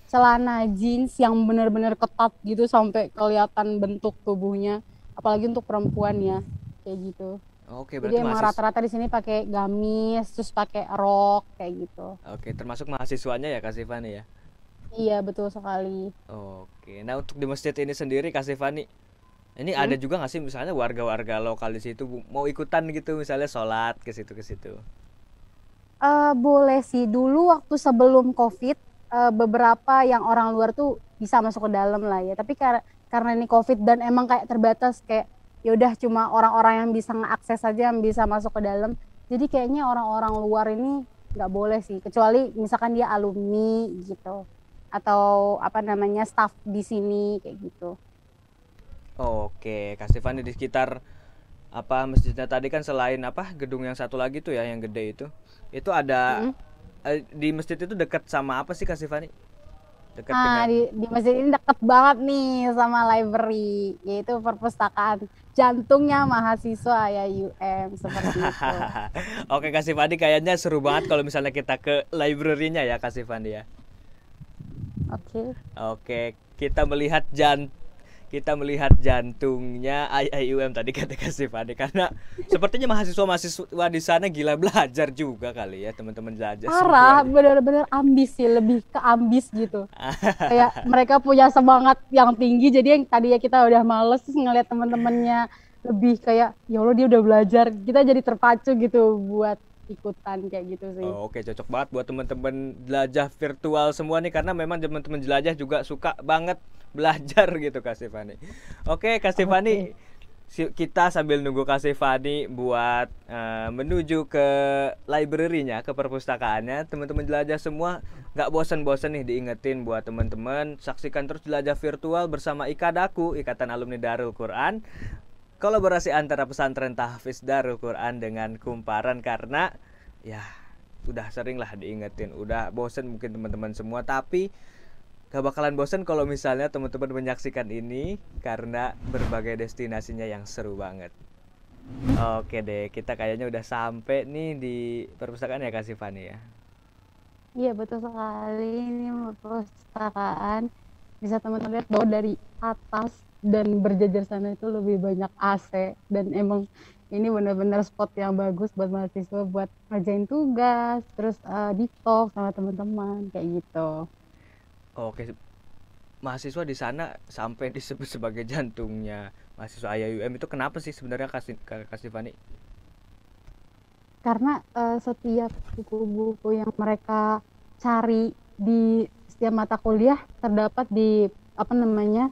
[SPEAKER 1] celana jeans yang benar-benar ketat gitu sampai kelihatan bentuk tubuhnya, apalagi untuk perempuan ya kayak gitu.
[SPEAKER 2] Oke, berarti
[SPEAKER 1] Jadi emang
[SPEAKER 2] mahasiswa.
[SPEAKER 1] rata-rata di sini pakai gamis terus pakai rok kayak gitu.
[SPEAKER 2] Oke, termasuk mahasiswanya ya Kak Stefani ya.
[SPEAKER 1] Iya betul sekali.
[SPEAKER 2] Oke, nah untuk di masjid ini sendiri Kak Stefani, ini ada
[SPEAKER 1] Hmm?
[SPEAKER 2] juga nggak sih misalnya warga-warga lokal di situ mau ikutan gitu misalnya sholat ke situ.
[SPEAKER 1] Boleh sih dulu waktu sebelum COVID beberapa yang orang luar tuh bisa masuk ke dalam lah ya. Tapi karena ini COVID dan emang kayak terbatas kayak ya udah cuma orang-orang yang bisa ngeakses saja yang bisa masuk ke dalam. Jadi kayaknya orang-orang luar ini nggak boleh sih kecuali misalkan dia alumni gitu atau apa namanya staff di sini kayak gitu.
[SPEAKER 2] Oke, Kak Stefani di sekitar apa masjidnya tadi kan selain apa gedung yang satu lagi tuh ya yang gede itu ada
[SPEAKER 1] Mm.
[SPEAKER 2] di masjid itu dekat sama apa sih Kak Sifani? Dekat
[SPEAKER 1] Nah,
[SPEAKER 2] dengan
[SPEAKER 1] di masjid ini deket banget nih sama library, yaitu perpustakaan jantungnya mahasiswa ya UM seperti itu.
[SPEAKER 2] Oke Kak Sifani kayaknya seru banget kalau misalnya kita ke library-nya ya Kak Sifani ya.
[SPEAKER 1] Oke.
[SPEAKER 2] Oke, kita melihat jantungnya IIUM tadi kata Kak Sifani karena sepertinya mahasiswa-mahasiswa di sana gila belajar juga kali ya teman-teman belajar
[SPEAKER 1] Parah,
[SPEAKER 2] semuanya.
[SPEAKER 1] bener-bener ambis sih, lebih ke ambis gitu. Kayak mereka punya semangat yang tinggi, jadi yang tadinya kita udah males terus ngeliat teman-temannya lebih kayak ya Allah dia udah belajar, kita jadi terpacu gitu buat ikutan kayak gitu sih.
[SPEAKER 2] Oh, oke, cocok banget buat teman-teman jelajah virtual semua nih karena memang teman-teman jelajah juga suka banget belajar gitu Kak Stefani. Oke, Kak
[SPEAKER 1] Oke.
[SPEAKER 2] Stefani, kita sambil nunggu Kak Stefani buat menuju ke library-nya, ke perpustakaannya, teman-teman jelajah semua nggak bosan-bosan nih diingetin buat teman-teman saksikan terus jelajah virtual bersama IKADAKU, Ikatan Alumni Darul Quran. Kolaborasi antara pesantren tahfiz Darul Quran dengan Kumparan karena ya udah sering lah diingetin, udah bosen mungkin teman-teman semua, tapi gak bakalan bosen kalau misalnya teman-teman menyaksikan ini karena berbagai destinasinya yang seru banget. Oke deh, kita kayaknya udah sampai nih di perpustakaan ya Kak Sifani ya.
[SPEAKER 1] Iya betul sekali, ini perpustakaan bisa teman-teman lihat bahwa dari atas dan berjajar sana itu lebih banyak AC, dan emang ini benar-benar spot yang bagus buat mahasiswa buat ngerjain tugas, terus di talk sama teman-teman kayak gitu.
[SPEAKER 2] Oke, mahasiswa di sana sampai disebut sebagai jantungnya mahasiswa IAIUM itu kenapa sih sebenarnya Kak Sifani?
[SPEAKER 1] Karena setiap buku-buku yang mereka cari di setiap mata kuliah terdapat di apa namanya,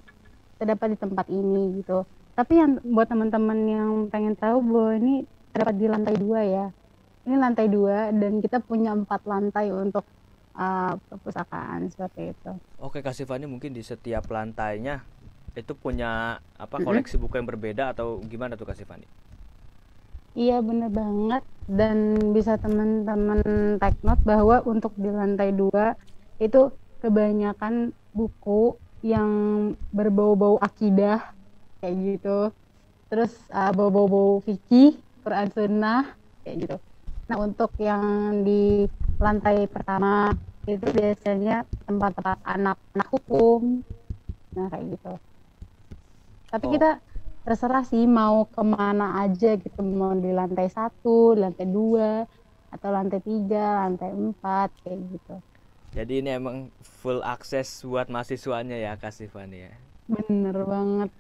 [SPEAKER 1] terdapat di tempat ini gitu. Tapi yang buat teman-teman yang pengen tahu bahwa ini terdapat di lantai 2 ya. Ini lantai 2 dan kita punya 4 lantai untuk perpustakaan seperti itu.
[SPEAKER 2] Oke, Kak Sifani mungkin di setiap lantainya itu punya apa
[SPEAKER 1] Mm-mm.
[SPEAKER 2] koleksi buku yang berbeda atau gimana tuh Kak Sifani?
[SPEAKER 1] Iya bener banget, dan bisa teman-teman take note bahwa untuk di lantai 2 itu kebanyakan buku yang berbau-bau akidah kayak gitu. Terus bau-bau fikih, Quran Sunnah kayak gitu. Nah untuk yang di lantai pertama itu biasanya tempat-tempat anak-anak hukum, nah kayak gitu. Tapi
[SPEAKER 2] Oh,
[SPEAKER 1] kita terserah sih mau kemana aja gitu, mau di lantai 1, lantai 2, atau lantai 3, lantai 4 kayak gitu.
[SPEAKER 2] jadi ini emang full akses buat mahasiswanya ya Kak Sifani ya.
[SPEAKER 1] Bener banget.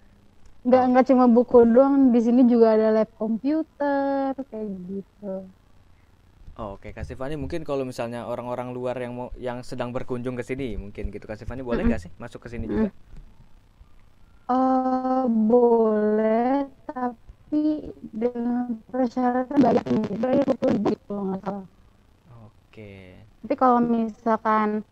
[SPEAKER 2] Oh,
[SPEAKER 1] Nggak cuma buku doang, di sini juga ada lab komputer kayak gitu.
[SPEAKER 2] oke Kak Sifani mungkin kalau misalnya orang-orang luar yang sedang berkunjung ke sini mungkin gitu Kak Sifani boleh
[SPEAKER 1] Mm-mm,
[SPEAKER 2] nggak sih masuk ke sini juga?
[SPEAKER 1] mm-mm. Boleh, tapi dengan persyaratan bayar nih, bayar 20.000 kalau nggak salah.
[SPEAKER 2] Oke.
[SPEAKER 1] Tapi kalau misalkan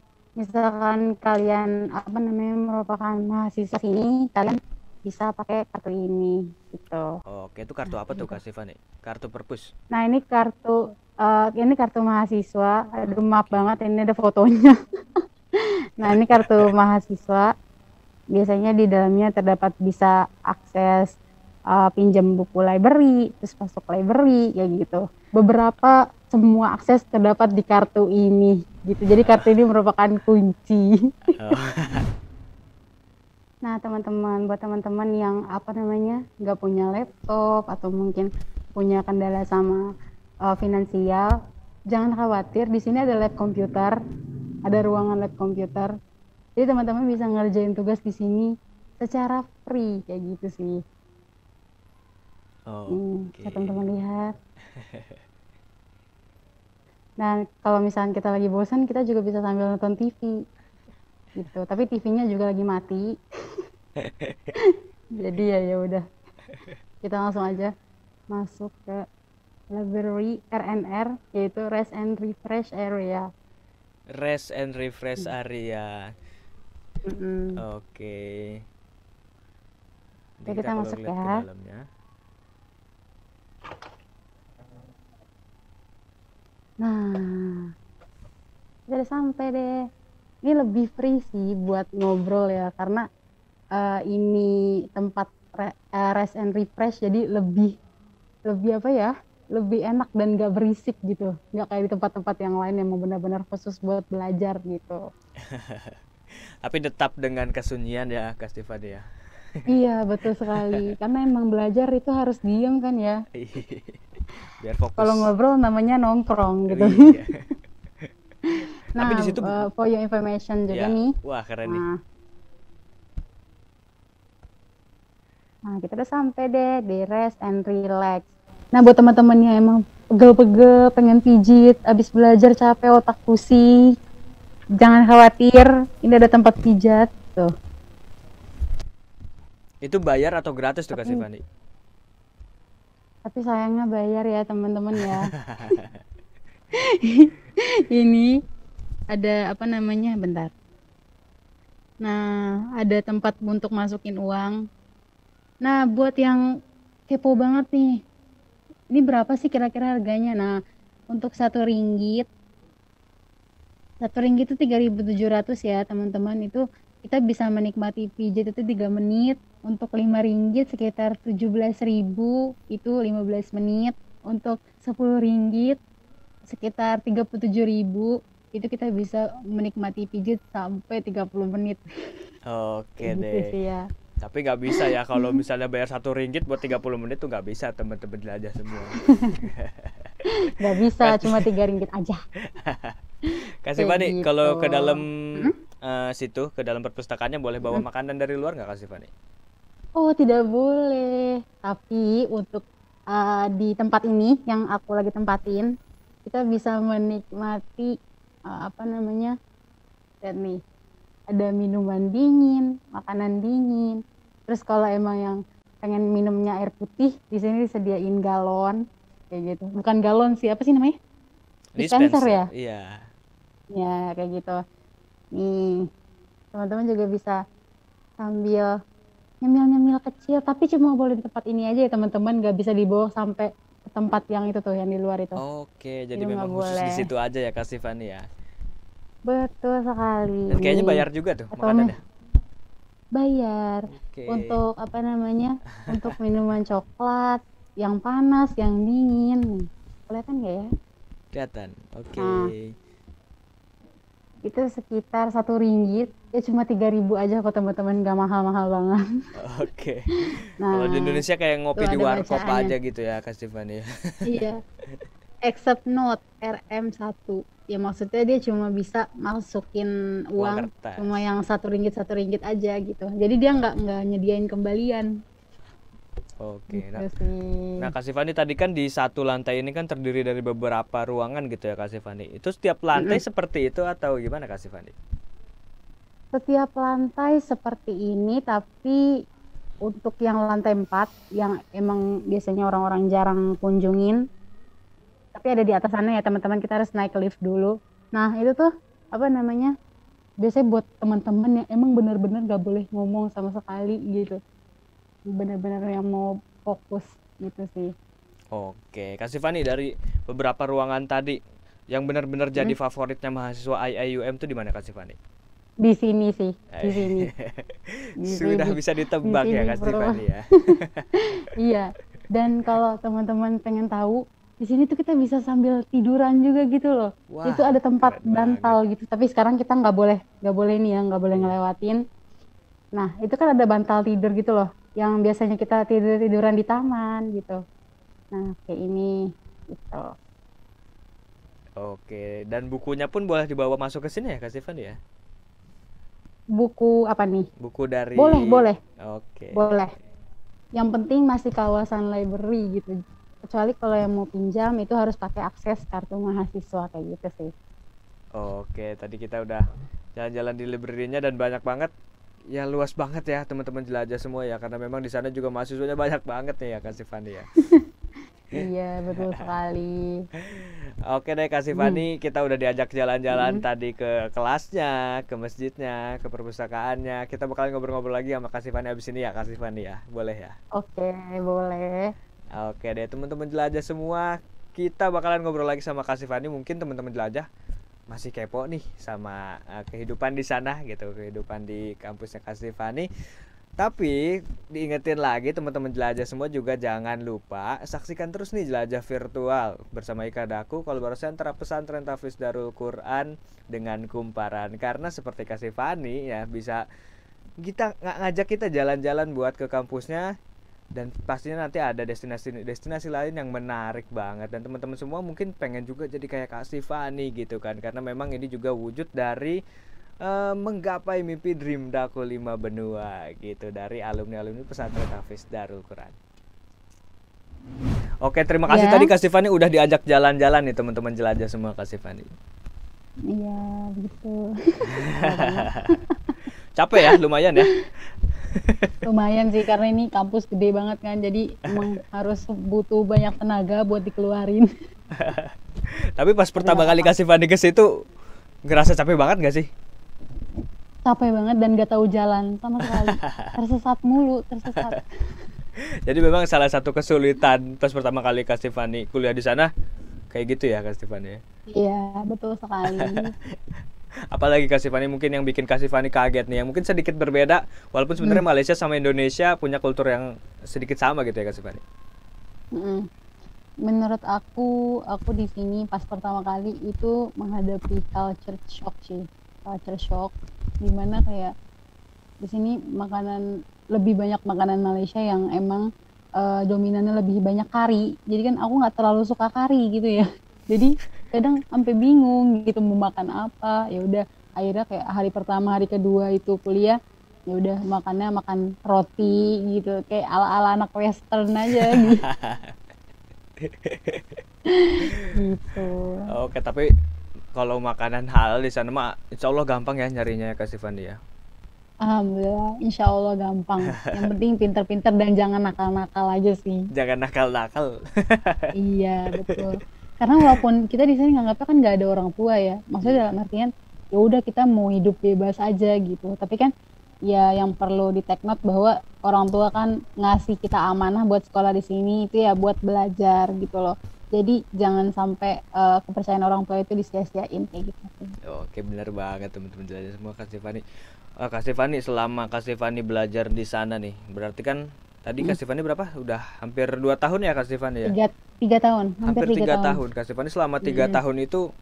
[SPEAKER 1] kalian apa namanya merupakan mahasiswa sini, kalian bisa pakai kartu ini gitu.
[SPEAKER 2] Oke, itu kartu
[SPEAKER 1] Nah,
[SPEAKER 2] apa
[SPEAKER 1] kayak
[SPEAKER 2] tuh
[SPEAKER 1] gitu.
[SPEAKER 2] Kak Sifani? Kartu perpus.
[SPEAKER 1] Nah, ini kartu mahasiswa. Aduh, maaf banget ini ada fotonya. Nah, ini kartu mahasiswa. Biasanya di dalamnya terdapat bisa akses pinjam buku library, terus masuk library kayak gitu. Beberapa semua akses terdapat di kartu ini gitu. Jadi kartu ini merupakan kunci.
[SPEAKER 2] Oh,
[SPEAKER 1] Nah, teman-teman, buat teman-teman yang apa namanya nggak punya laptop atau mungkin punya kendala sama finansial, jangan khawatir. Di sini ada lab komputer, ada ruangan lab komputer. Jadi teman-teman bisa ngerjain tugas di sini secara free kayak gitu sih. Bisa
[SPEAKER 2] oke.
[SPEAKER 1] teman-teman lihat. Nah, kalau misalnya kita lagi bosan, kita juga bisa sambil nonton TV gitu. Tapi TV-nya juga lagi mati. Jadi ya udah, kita langsung aja masuk ke library RNR, yaitu Rest and Refresh Area.
[SPEAKER 2] Rest and refresh area.
[SPEAKER 1] Mm-mm.
[SPEAKER 2] Oke. Nanti
[SPEAKER 1] Oke,
[SPEAKER 2] kita
[SPEAKER 1] kita
[SPEAKER 2] kalau
[SPEAKER 1] masuk
[SPEAKER 2] lihat ke
[SPEAKER 1] ya.
[SPEAKER 2] dalamnya.
[SPEAKER 1] Nah, kita udah sampai deh. Ini lebih free sih buat ngobrol ya, karena ini tempat rest and refresh, jadi lebih lebih apa ya? Lebih enak dan gak berisik gitu. Gak kayak di tempat-tempat yang lain yang mau benar-benar khusus buat belajar gitu.
[SPEAKER 2] Tapi tetap dengan kesunyian ya Kak Stefani ya.
[SPEAKER 1] Iya, betul sekali. Karena emang belajar itu harus diem kan ya.
[SPEAKER 2] Biar
[SPEAKER 1] Kalau
[SPEAKER 2] fokus.
[SPEAKER 1] ngobrol namanya nongkrong gitu.
[SPEAKER 2] Iya. Tapi di
[SPEAKER 1] Nah,
[SPEAKER 2] situ
[SPEAKER 1] for your information juga
[SPEAKER 2] ya,
[SPEAKER 1] nih.
[SPEAKER 2] wah keren nih.
[SPEAKER 1] Nah, nah, kita udah sampai deh di rest and relax. Nah, buat teman-teman yang emang pegel-pegel, pengen pijit, abis belajar capek, otak pusing, jangan khawatir, ini ada tempat pijat tuh.
[SPEAKER 2] Itu bayar atau gratis tuh Kak
[SPEAKER 1] Tapi,
[SPEAKER 2] Stefani?
[SPEAKER 1] tapi sayangnya bayar ya teman-teman ya. Ini ada apa namanya? Bentar. Nah, ada tempat untuk masukin uang. Nah, buat yang kepo banget nih, ini berapa sih kira-kira harganya? Nah, untuk satu ringgit itu 3.700 ya teman-teman. Itu kita bisa menikmati pijat itu 3 menit. Untuk 5 ringgit sekitar 17.000, itu 15 menit. Untuk 10 ringgit sekitar 37.000, itu kita bisa menikmati pijat sampai 30 menit.
[SPEAKER 2] Oke
[SPEAKER 1] Kayak gitu
[SPEAKER 2] deh.
[SPEAKER 1] sih ya.
[SPEAKER 2] Tapi nggak bisa ya kalau misalnya bayar 1 ringgit buat 30 menit tuh nggak bisa teman-teman jelajah semua.
[SPEAKER 1] Nggak bisa, cuma 3 ringgit aja.
[SPEAKER 2] Kasih
[SPEAKER 1] Kayak
[SPEAKER 2] Fani,
[SPEAKER 1] gitu.
[SPEAKER 2] kalau ke dalam
[SPEAKER 1] Mm-mm.
[SPEAKER 2] situ, ke dalam perpustakaannya boleh bawa
[SPEAKER 1] Mm-mm.
[SPEAKER 2] makanan dari luar nggak Kasih Fani?
[SPEAKER 1] Oh, tidak boleh. Tapi untuk di tempat ini yang aku lagi tempatin, kita bisa menikmati apa namanya? Lihat nih, ada minuman dingin, makanan dingin. Terus kalau emang yang pengen minumnya air putih, di sini disediain galon kayak gitu. Bukan galon sih, apa sih namanya? Dispenser
[SPEAKER 2] Dispenser,
[SPEAKER 1] ya?
[SPEAKER 2] iya.
[SPEAKER 1] Ya, kayak gitu. Nih, teman-teman juga bisa sambil nyemil-nyemil kecil, tapi cuma boleh di tempat ini aja ya teman-teman, nggak bisa dibawa sampai ke tempat yang itu tuh, yang di luar itu.
[SPEAKER 2] Oke, jadi
[SPEAKER 1] Itu nggak
[SPEAKER 2] memang khusus di
[SPEAKER 1] boleh.
[SPEAKER 2] situ aja ya Kasih Fani ya.
[SPEAKER 1] Betul sekali
[SPEAKER 2] Dan kayaknya
[SPEAKER 1] nih.
[SPEAKER 2] bayar juga tuh
[SPEAKER 1] Atau
[SPEAKER 2] makanannya.
[SPEAKER 1] bayar
[SPEAKER 2] Oke,
[SPEAKER 1] untuk apa namanya? Untuk minuman coklat yang panas, yang dingin. Nih, kelihatan nggak ya?
[SPEAKER 2] kelihatan. Oke.
[SPEAKER 1] Nah, itu sekitar 1 ringgit. Ya cuma 3.000 aja kok teman-teman, nggak mahal-mahal banget.
[SPEAKER 2] Oke. Kalau di
[SPEAKER 1] Nah,
[SPEAKER 2] Indonesia kayak
[SPEAKER 1] tuh
[SPEAKER 2] ngopi di
[SPEAKER 1] ada
[SPEAKER 2] warkop
[SPEAKER 1] bacaannya.
[SPEAKER 2] aja gitu ya Kasih Fani ya.
[SPEAKER 1] Iya. Accept note RM1, ya maksudnya dia cuma bisa masukin
[SPEAKER 2] Uang
[SPEAKER 1] uang cuma
[SPEAKER 2] kertas.
[SPEAKER 1] yang 1 ringgit aja gitu, jadi dia nggak nyediain kembalian
[SPEAKER 2] Oke.
[SPEAKER 1] gitu
[SPEAKER 2] Nah,
[SPEAKER 1] sih.
[SPEAKER 2] Kak Sifani tadi kan di satu lantai ini kan terdiri dari beberapa ruangan gitu ya Kak Sifani. Itu setiap lantai
[SPEAKER 1] Mm-mm.
[SPEAKER 2] seperti itu atau gimana Kak Sifani?
[SPEAKER 1] Setiap lantai seperti ini, tapi untuk yang lantai 4 yang emang biasanya orang-orang jarang kunjungin, tapi ada di atas sana ya teman-teman, kita harus naik lift dulu. Nah itu tuh apa namanya, biasanya buat teman-teman yang emang bener-bener gak boleh ngomong sama sekali gitu, benar-benar yang mau fokus gitu sih.
[SPEAKER 2] Oke, Kak Sifani dari beberapa ruangan tadi yang benar-benar jadi
[SPEAKER 1] Mm,
[SPEAKER 2] favoritnya mahasiswa IIUM tuh di mana Kak Sifani?
[SPEAKER 1] di sini sih, di
[SPEAKER 2] Eh,
[SPEAKER 1] sini, di
[SPEAKER 2] Sudah
[SPEAKER 1] sini,
[SPEAKER 2] bisa
[SPEAKER 1] di
[SPEAKER 2] ditebak ya
[SPEAKER 1] sini
[SPEAKER 2] Kak
[SPEAKER 1] bro.
[SPEAKER 2] Sifani ya.
[SPEAKER 1] Iya. Dan kalau teman-teman pengen tahu, di sini tuh kita bisa sambil tiduran juga gitu loh. Itu
[SPEAKER 2] Wah,
[SPEAKER 1] ada tempat
[SPEAKER 2] keren banget.
[SPEAKER 1] bantal gitu, tapi sekarang kita nggak boleh nih ya, nggak boleh
[SPEAKER 2] Iya.
[SPEAKER 1] ngelewatin. Nah itu kan ada bantal tidur gitu loh, yang biasanya kita tidur tiduran di taman gitu. Nah kayak ini gitu.
[SPEAKER 2] Oke, dan bukunya pun boleh dibawa masuk ke sini ya Kak Sifani ya?
[SPEAKER 1] Buku apa nih?
[SPEAKER 2] Buku dari
[SPEAKER 1] Boleh, boleh,
[SPEAKER 2] Oke.
[SPEAKER 1] boleh. Yang penting masih kawasan library gitu. Kecuali kalau yang mau pinjam itu harus pakai akses kartu mahasiswa kayak gitu sih.
[SPEAKER 2] Oke, tadi kita udah jalan-jalan di library-nya dan banyak banget. Ya luas banget ya teman-teman jelajah semua ya karena memang di sana juga mahasiswanya banyak banget nih ya Kak Sifani ya.
[SPEAKER 1] Iya, betul sekali.
[SPEAKER 2] Oke deh Kak
[SPEAKER 1] Hmm.
[SPEAKER 2] Sifani, kita udah diajak jalan-jalan
[SPEAKER 1] Mm-mm.
[SPEAKER 2] tadi ke kelasnya, ke masjidnya, ke perpustakaannya. Kita bakal ngobrol-ngobrol lagi sama Kak Sifani abis ini ya Kak Sifani ya. Boleh ya?
[SPEAKER 1] Oke, boleh.
[SPEAKER 2] Oke deh teman-teman jelajah semua, kita bakalan ngobrol lagi sama Kak Sifani. Mungkin teman-teman jelajah masih kepo nih sama kehidupan di sana gitu, kehidupan di kampusnya Kak Sifani. Tapi diingetin lagi teman-teman jelajah semua juga jangan lupa saksikan terus nih Jelajah Virtual bersama Ikadaku, kolaborasi antara Pesantren Tahfiz Darul Quran dengan Kumparan. Karena seperti Kak Sifani ya bisa ngajak kita jalan-jalan buat ke kampusnya, dan pastinya nanti ada destinasi lain yang menarik banget, dan teman-teman semua mungkin pengen juga jadi kayak Kak Sifani gitu kan, karena memang ini juga wujud dari menggapai mimpi Dream Daku 5 benua gitu dari alumni Pesantren Tahfiz Darul Quran. Oke, terima kasih tadi Kak Sifani udah diajak jalan-jalan nih teman-teman jelajah semua Kak Sifani.
[SPEAKER 1] Iya, begitu.
[SPEAKER 2] Capek ya, lumayan ya.
[SPEAKER 1] Lumayan sih, karena ini kampus gede banget kan, jadi emang harus butuh banyak tenaga buat dikeluarin.
[SPEAKER 2] Tapi pas pertama kali Kak Sifani ke situ ngerasa capek banget gak sih?
[SPEAKER 1] Capek banget dan gak tahu jalan sama sekali. Tersesat mulu.
[SPEAKER 2] Jadi memang salah satu kesulitan pas pertama kali Kak Sifani kuliah di sana kayak gitu ya Kak Sifani?
[SPEAKER 1] Iya, betul sekali.
[SPEAKER 2] Apalagi Kak Sifani mungkin yang bikin Kak Sifani kaget nih, yang mungkin sedikit berbeda walaupun sebenarnya Malaysia sama Indonesia punya kultur yang sedikit sama gitu ya Kak Sifani?
[SPEAKER 1] Menurut aku di sini pas pertama kali itu menghadapi culture shock, dimana kayak di sini lebih banyak makanan Malaysia yang emang dominannya lebih banyak kari. Jadi kan aku nggak terlalu suka kari gitu ya. Jadi kadang sampai bingung gitu mau makan apa. Ya udah akhirnya kayak hari pertama, hari kedua itu kuliah, ya udah makan roti gitu, kayak ala-ala anak western aja gitu. Gitu.
[SPEAKER 2] Oke, tapi kalau makanan halal di sana mah insya Allah gampang ya nyarinya ya Kak Sifani ya?
[SPEAKER 1] Alhamdulillah, insya Allah gampang. Yang penting pinter-pinter dan jangan nakal-nakal aja sih.
[SPEAKER 2] Jangan nakal-nakal.
[SPEAKER 1] Iya, betul. Karena walaupun kita di sini nganggapnya kan nggak ada orang tua ya, maksudnya dalam artian ya udah kita mau hidup bebas aja gitu. Tapi kan ya yang perlu di take note bahwa orang tua kan ngasih kita amanah buat sekolah di sini itu ya buat belajar gitu loh. Jadi jangan sampai kepercayaan orang tua itu disia-siain kayak gitu.
[SPEAKER 2] Oke, benar banget teman-teman jelajah semua Kak Sifani. Kak Sifani, selama Kak Sifani belajar di sana nih, berarti kan tadi Kak Sifani berapa? Udah hampir 2 tahun ya Kak Sifani ya?
[SPEAKER 1] 3 tahun,
[SPEAKER 2] hampir 3 tahun. Kak Sifani selama 3 tahun itu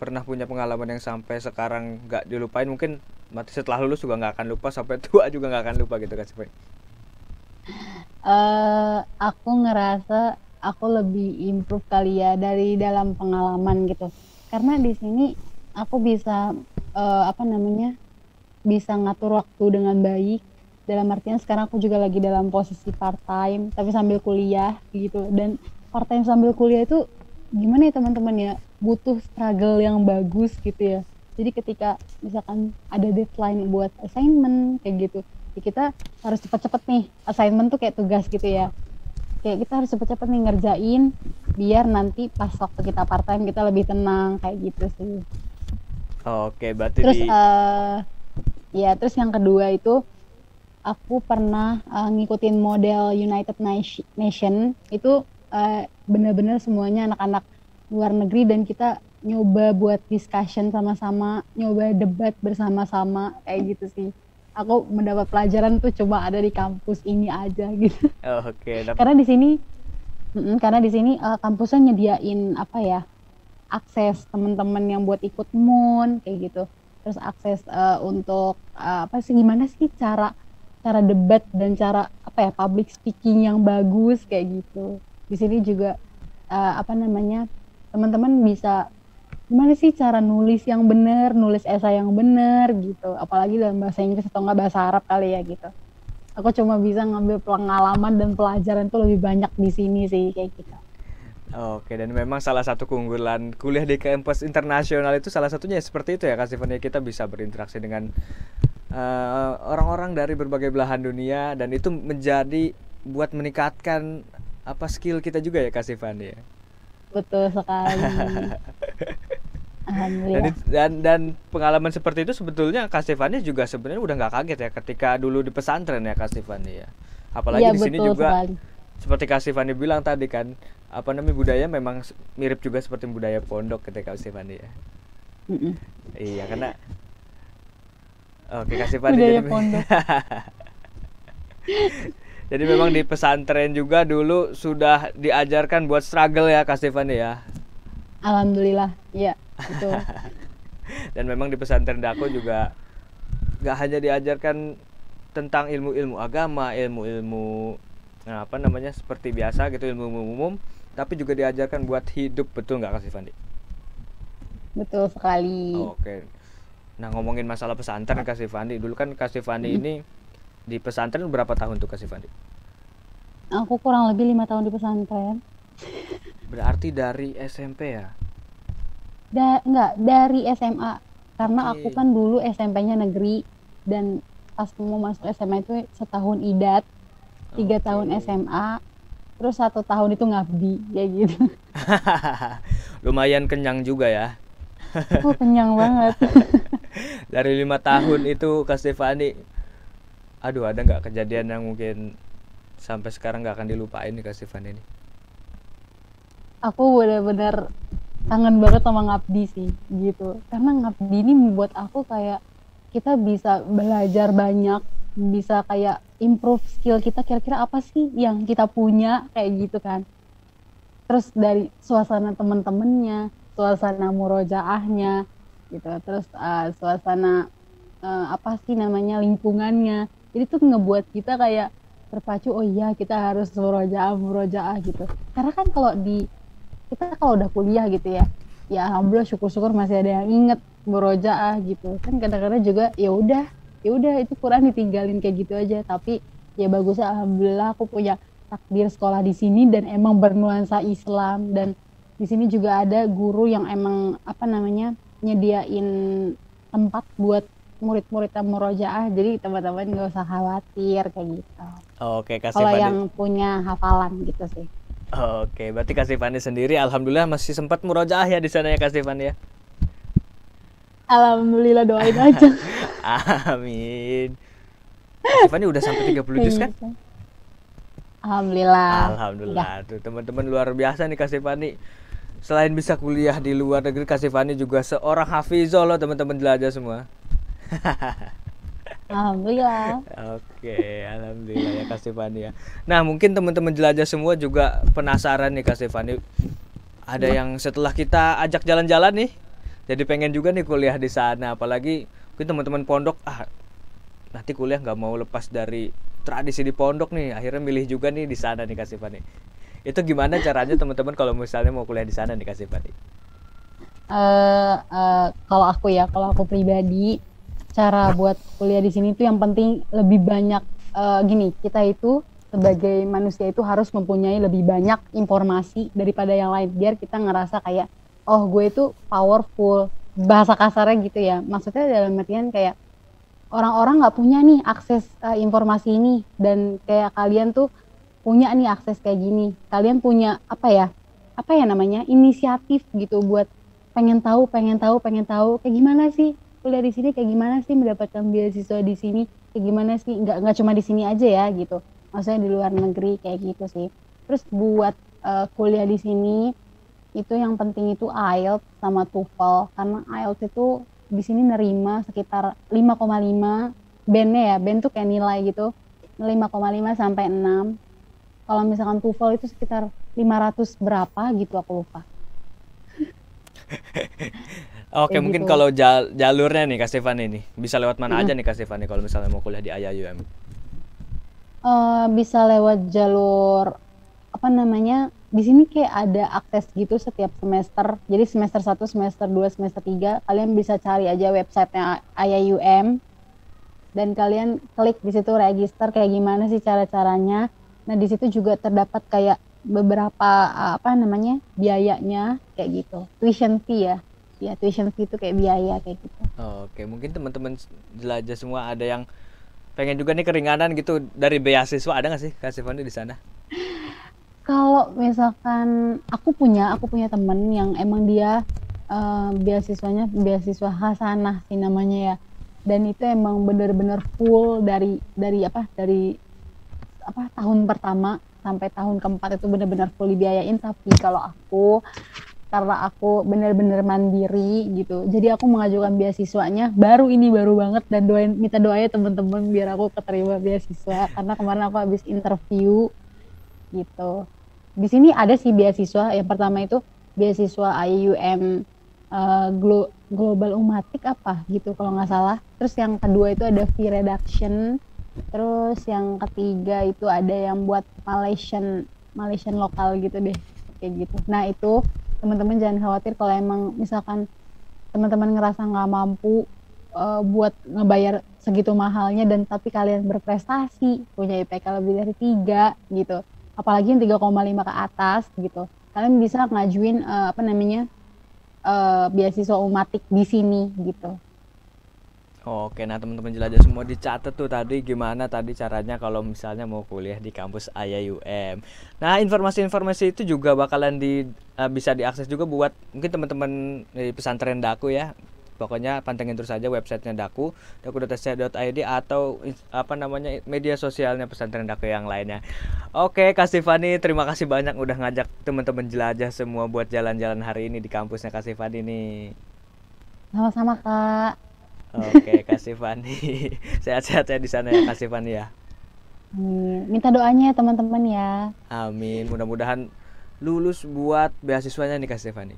[SPEAKER 2] pernah punya pengalaman yang sampai sekarang nggak dilupain, mungkin mati setelah lulus juga nggak akan lupa, sampai tua juga nggak akan lupa gitu Kak Sifani?
[SPEAKER 1] Aku ngerasa aku lebih improve kali ya dari dalam pengalaman gitu, karena di sini aku bisa bisa ngatur waktu dengan baik, dalam artian sekarang aku juga lagi dalam posisi part time tapi sambil kuliah gitu. Dan part time sambil kuliah itu gimana ya teman-teman ya, butuh struggle yang bagus gitu ya. Jadi ketika misalkan ada deadline buat assignment kayak gitu ya, kita harus cepet-cepet nih, assignment tuh kayak tugas gitu ya, kayak kita harus cepet-cepet nih ngerjain biar nanti pas waktu kita part time kita lebih tenang kayak gitu sih.
[SPEAKER 2] Oke, berarti
[SPEAKER 1] terus terus yang kedua itu aku pernah ngikutin model United Nation itu, bener-bener semuanya anak-anak luar negeri, dan kita nyoba buat discussion sama-sama, nyoba debat bersama-sama kayak gitu sih. Aku mendapat pelajaran tuh cuma ada di kampus ini aja gitu.
[SPEAKER 2] Oke.
[SPEAKER 1] Karena di sini kampusnya nyediain akses teman-teman yang buat ikut MUN kayak gitu. Terus akses untuk gimana sih cara debat dan cara public speaking yang bagus kayak gitu. Di sini juga teman-teman bisa gimana sih cara nulis yang benar, nulis esai yang benar gitu. Apalagi dalam bahasa Inggris atau enggak bahasa Arab kali ya gitu. Aku cuma bisa ngambil pengalaman dan pelajaran tuh lebih banyak di sini sih kayak gitu.
[SPEAKER 2] Oke, dan memang salah satu keunggulan kuliah di kampus internasional itu salah satunya seperti itu ya Kak Sifani, kita bisa berinteraksi dengan orang-orang dari berbagai belahan dunia, dan itu menjadi buat meningkatkan skill kita juga ya Kak Sifani ya.
[SPEAKER 1] Betul sekali. Alhamdulillah.
[SPEAKER 2] Dan pengalaman seperti itu sebetulnya Kak Sifani juga sebenarnya udah nggak kaget ya ketika dulu di pesantren ya Kak Sifani ya. Apalagi di sini juga sekali. Seperti Kak Sifani bilang tadi kan, apa namanya budaya memang mirip juga seperti budaya pondok ketika Kak Stefani ya.
[SPEAKER 1] Mm-mm.
[SPEAKER 2] Iya karena oke Kak Stefani jadi
[SPEAKER 1] Budaya pondok.
[SPEAKER 2] jadi memang di pesantren juga dulu sudah diajarkan buat struggle ya Kak Stefani ya.
[SPEAKER 1] Alhamdulillah, iya, betul.
[SPEAKER 2] Dan memang di pesantren Dako juga gak hanya diajarkan tentang ilmu-ilmu agama, ilmu-ilmu apa namanya seperti biasa gitu ilmu umum, tapi juga diajarkan buat hidup, betul nggak Kak Stefani?
[SPEAKER 1] Betul sekali.
[SPEAKER 2] Oke. Nah ngomongin masalah pesantren Kak Stefani, dulu kan Kak Stefani ini di pesantren berapa tahun tuh Kak Stefani?
[SPEAKER 1] Aku kurang lebih 5 tahun di pesantren.
[SPEAKER 2] Berarti dari SMP ya?
[SPEAKER 1] Enggak, dari SMA. Karena
[SPEAKER 2] Oke.
[SPEAKER 1] aku kan dulu SMP-nya negeri, dan pas mau masuk SMA itu setahun idat, 3
[SPEAKER 2] Oke.
[SPEAKER 1] tahun SMA, terus 1 tahun itu ngabdi, kayak gitu.
[SPEAKER 2] Lumayan kenyang juga ya.
[SPEAKER 1] Kenyang banget.
[SPEAKER 2] Dari 5 tahun itu Kak Stefani, aduh ada nggak kejadian yang mungkin sampai sekarang nggak akan dilupain nih Kak Stefani ini?
[SPEAKER 1] Aku bener-bener kangen banget sama ngabdi sih, gitu. Karena ngabdi ini membuat aku kayak kita bisa belajar banyak, bisa kayak improve skill kita, kira-kira apa sih yang kita punya, kayak gitu kan. Terus dari suasana temen-temennya, suasana murojaahnya gitu, terus suasana apa sih namanya, lingkungannya, jadi tuh ngebuat kita kayak terpacu, oh iya kita harus murojaah gitu. Karena kan kita kalau udah kuliah gitu ya, ya alhamdulillah syukur-syukur masih ada yang inget murojaah gitu kan. Kadang-kadang juga ya udah itu Quran ditinggalin kayak gitu aja. Tapi ya bagusnya alhamdulillah aku punya takdir sekolah di sini dan emang bernuansa Islam, dan di sini juga ada guru yang emang apa namanya nyediain tempat buat murid-murid yang murojaah, jadi teman-teman nggak usah khawatir kayak gitu.
[SPEAKER 2] Oke Kak
[SPEAKER 1] Kalau
[SPEAKER 2] Stefani.
[SPEAKER 1] yang punya hafalan gitu sih.
[SPEAKER 2] Oke, berarti Kak Stefani sendiri alhamdulillah masih sempat murojaah ya di sana ya Kak Stefani ya.
[SPEAKER 1] Alhamdulillah, doain aja.
[SPEAKER 2] Amin. Kak Stefani udah sampai 30
[SPEAKER 1] Kayak
[SPEAKER 2] juz kan?
[SPEAKER 1] gitu. Alhamdulillah. Ya.
[SPEAKER 2] Alhamdulillah. Tuh teman-teman luar biasa nih Kak Stefani. Selain bisa kuliah di luar negeri, Kak Stefani juga seorang hafizah loh teman-teman jelajah semua.
[SPEAKER 1] Alhamdulillah.
[SPEAKER 2] Oke, alhamdulillah ya Kak Stefani ya. Nah, mungkin teman-teman jelajah semua juga penasaran nih Kak Stefani. Ada yang setelah kita ajak jalan-jalan nih, jadi pengen juga nih kuliah di sana. Apalagi mungkin teman-teman pondok, nanti kuliah nggak mau lepas dari tradisi di pondok nih. Akhirnya milih juga nih di sana nih Kak Stefani. Itu gimana caranya teman-teman kalau misalnya mau kuliah di sana nih Kak Stefani?
[SPEAKER 1] Kalau aku pribadi, cara buat kuliah di sini tuh yang penting lebih banyak gini, kita itu sebagai manusia itu harus mempunyai lebih banyak informasi daripada yang lain, biar kita ngerasa kayak oh gue itu powerful, bahasa kasarnya gitu ya. Maksudnya dalam artian kayak orang-orang nggak punya nih akses informasi ini, dan kayak kalian tuh punya nih akses kayak gini. Kalian punya apa ya namanya, inisiatif gitu buat pengen tahu kayak gimana sih kuliah di sini, kayak gimana sih mendapatkan beasiswa di sini, kayak gimana sih, nggak cuma di sini aja ya gitu, maksudnya di luar negeri kayak gitu sih. Terus buat kuliah di sini itu yang penting itu IELTS sama TOEFL, karena IELTS itu di sini nerima sekitar 5,5 bandnya ya, band tuh kayak nilai gitu, 5,5 sampai 6. Kalau misalkan TOEFL itu sekitar 500 berapa gitu, aku lupa.
[SPEAKER 2] Oke,
[SPEAKER 1] Kayak
[SPEAKER 2] mungkin
[SPEAKER 1] gitu.
[SPEAKER 2] kalau jalurnya nih Kak Stefani nih, bisa lewat mana aja nih Kak Stefani kalau misalnya mau kuliah di IAIUM?
[SPEAKER 1] Bisa lewat jalur apa namanya, di sini kayak ada akses gitu setiap semester. Jadi semester 1, semester 2, semester 3 kalian bisa cari aja websitenya IAIUM, dan kalian klik di situ register kayak gimana sih cara-caranya. Nah di situ juga terdapat kayak beberapa apa namanya biayanya kayak gitu, tuition fee ya tuition fee itu kayak biaya kayak gitu.
[SPEAKER 2] Oke, mungkin teman-teman jelajah semua ada yang pengen juga nih keringanan gitu dari beasiswa, ada nggak sih Kak Stefani di sana?
[SPEAKER 1] Kalau misalkan aku punya temen yang emang dia beasiswanya beasiswa Hasanah sih namanya ya, dan itu emang bener-bener full dari tahun pertama sampai tahun keempat itu benar-benar full dibiayain. Tapi kalau aku, karena aku benar-benar mandiri gitu, jadi aku mengajukan beasiswanya baru banget, dan minta doanya teman-teman biar aku keterima beasiswa, karena kemarin aku habis interview gitu. Di sini ada sih beasiswa, yang pertama itu beasiswa IUM Global Umatik apa gitu kalau nggak salah. Terus yang kedua itu ada fee reduction. Terus yang ketiga itu ada yang buat Malaysian lokal gitu deh, kayak gitu. Nah itu teman-teman jangan khawatir kalau emang misalkan teman-teman ngerasa nggak mampu buat ngebayar segitu mahalnya, dan tapi kalian berprestasi, punya IPK lebih dari 3 gitu, apalagi yang 3,5 ke atas gitu, kalian bisa ngajuin beasiswa Umatik di sini gitu.
[SPEAKER 2] Oke, nah teman-teman jelajah semua dicatat tuh tadi gimana tadi caranya kalau misalnya mau kuliah di kampus IAIUM. Nah, informasi-informasi itu juga bakalan bisa diakses juga buat mungkin teman-teman di pesantren Daku ya. Pokoknya pantengin terus aja websitenya Daku, daku.sch.id, atau media sosialnya pesantren Daku yang lainnya. Oke, Kak Stifani, terima kasih banyak udah ngajak teman-teman jelajah semua buat jalan-jalan hari ini di kampusnya Kak Stifani nih.
[SPEAKER 1] Sama-sama Kak.
[SPEAKER 2] Oke, Kak Stifani. Sehat-sehat ya di sana ya Kak Stifani ya.
[SPEAKER 1] Amin. Minta doanya ya teman-teman ya.
[SPEAKER 2] Amin. Mudah-mudahan lulus buat beasiswanya nih Kak Stifani.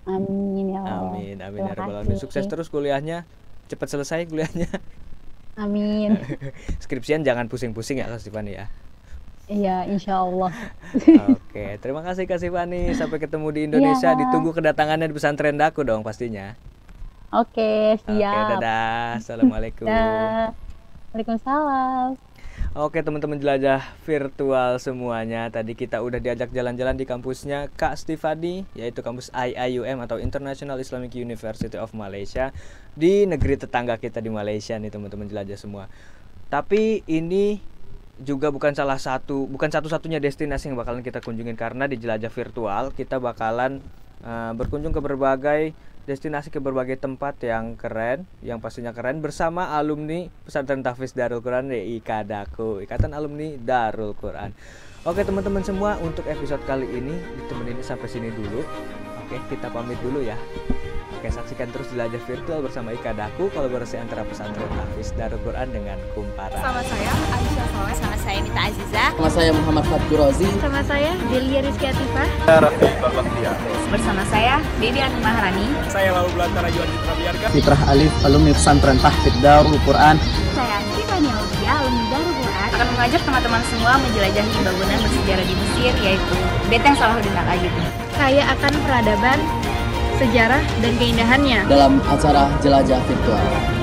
[SPEAKER 1] Amin ya Allah.
[SPEAKER 2] Amin ya rabbal alamin. Sukses terus kuliahnya. Cepat selesai kuliahnya.
[SPEAKER 1] Amin.
[SPEAKER 2] Skripsian jangan pusing-pusing ya Kak Stifani ya.
[SPEAKER 1] Iya, insya Allah.
[SPEAKER 2] Oke, terima kasih Kak Stifani. Sampai ketemu di Indonesia. Ditunggu kedatangannya di pesantren Daku dong pastinya.
[SPEAKER 1] Oke, siap.
[SPEAKER 2] Oke, dadah. Assalamualaikum.
[SPEAKER 1] Waalaikumsalam.
[SPEAKER 2] Oke, teman-teman jelajah virtual semuanya. Tadi kita udah diajak jalan-jalan di kampusnya Kak Stifani, yaitu kampus IAIUM atau International Islamic University of Malaysia, di negeri tetangga kita di Malaysia nih teman-teman jelajah semua. Tapi ini juga bukan satu-satunya destinasi yang bakalan kita kunjungin, karena di jelajah virtual kita bakalan berkunjung ke berbagai destinasi, ke berbagai tempat yang keren, yang pastinya keren, bersama alumni Pesantren Tahfiz Darul Quran IKADAKU, Ikatan Alumni Darul Quran. Oke teman-teman semua, untuk episode kali ini ditemenin sampai sini dulu. Oke, kita pamit dulu ya. Oke, saksikan terus jelajah virtual bersama IKADAKU, kolaborasi antara Pesantren Tahfiz Darul Quran dengan Kumparan.
[SPEAKER 3] Sama saya Aisyah Soleh, sama saya Mita Aziza,
[SPEAKER 4] sama saya Muhammad Fatur Razi,
[SPEAKER 3] sama saya Delia Rizky Atifah,
[SPEAKER 5] bersama saya Dedi Anu Maharani,
[SPEAKER 6] saya Lalu Belantara Yuan Citra Biarga,
[SPEAKER 4] Fitrah Alif, alumni Pesantren Tahfiz Darul Quran.
[SPEAKER 3] saya Stifani Aulia, alumni Darul Quran,
[SPEAKER 5] akan mengajak teman-teman semua menjelajahi bangunan bersejarah di Mesir, yaitu Beteng Salahuddin Al-Ayyubi.
[SPEAKER 3] saya akan peradaban, sejarah, dan keindahannya
[SPEAKER 4] Dalam acara jelajah virtual.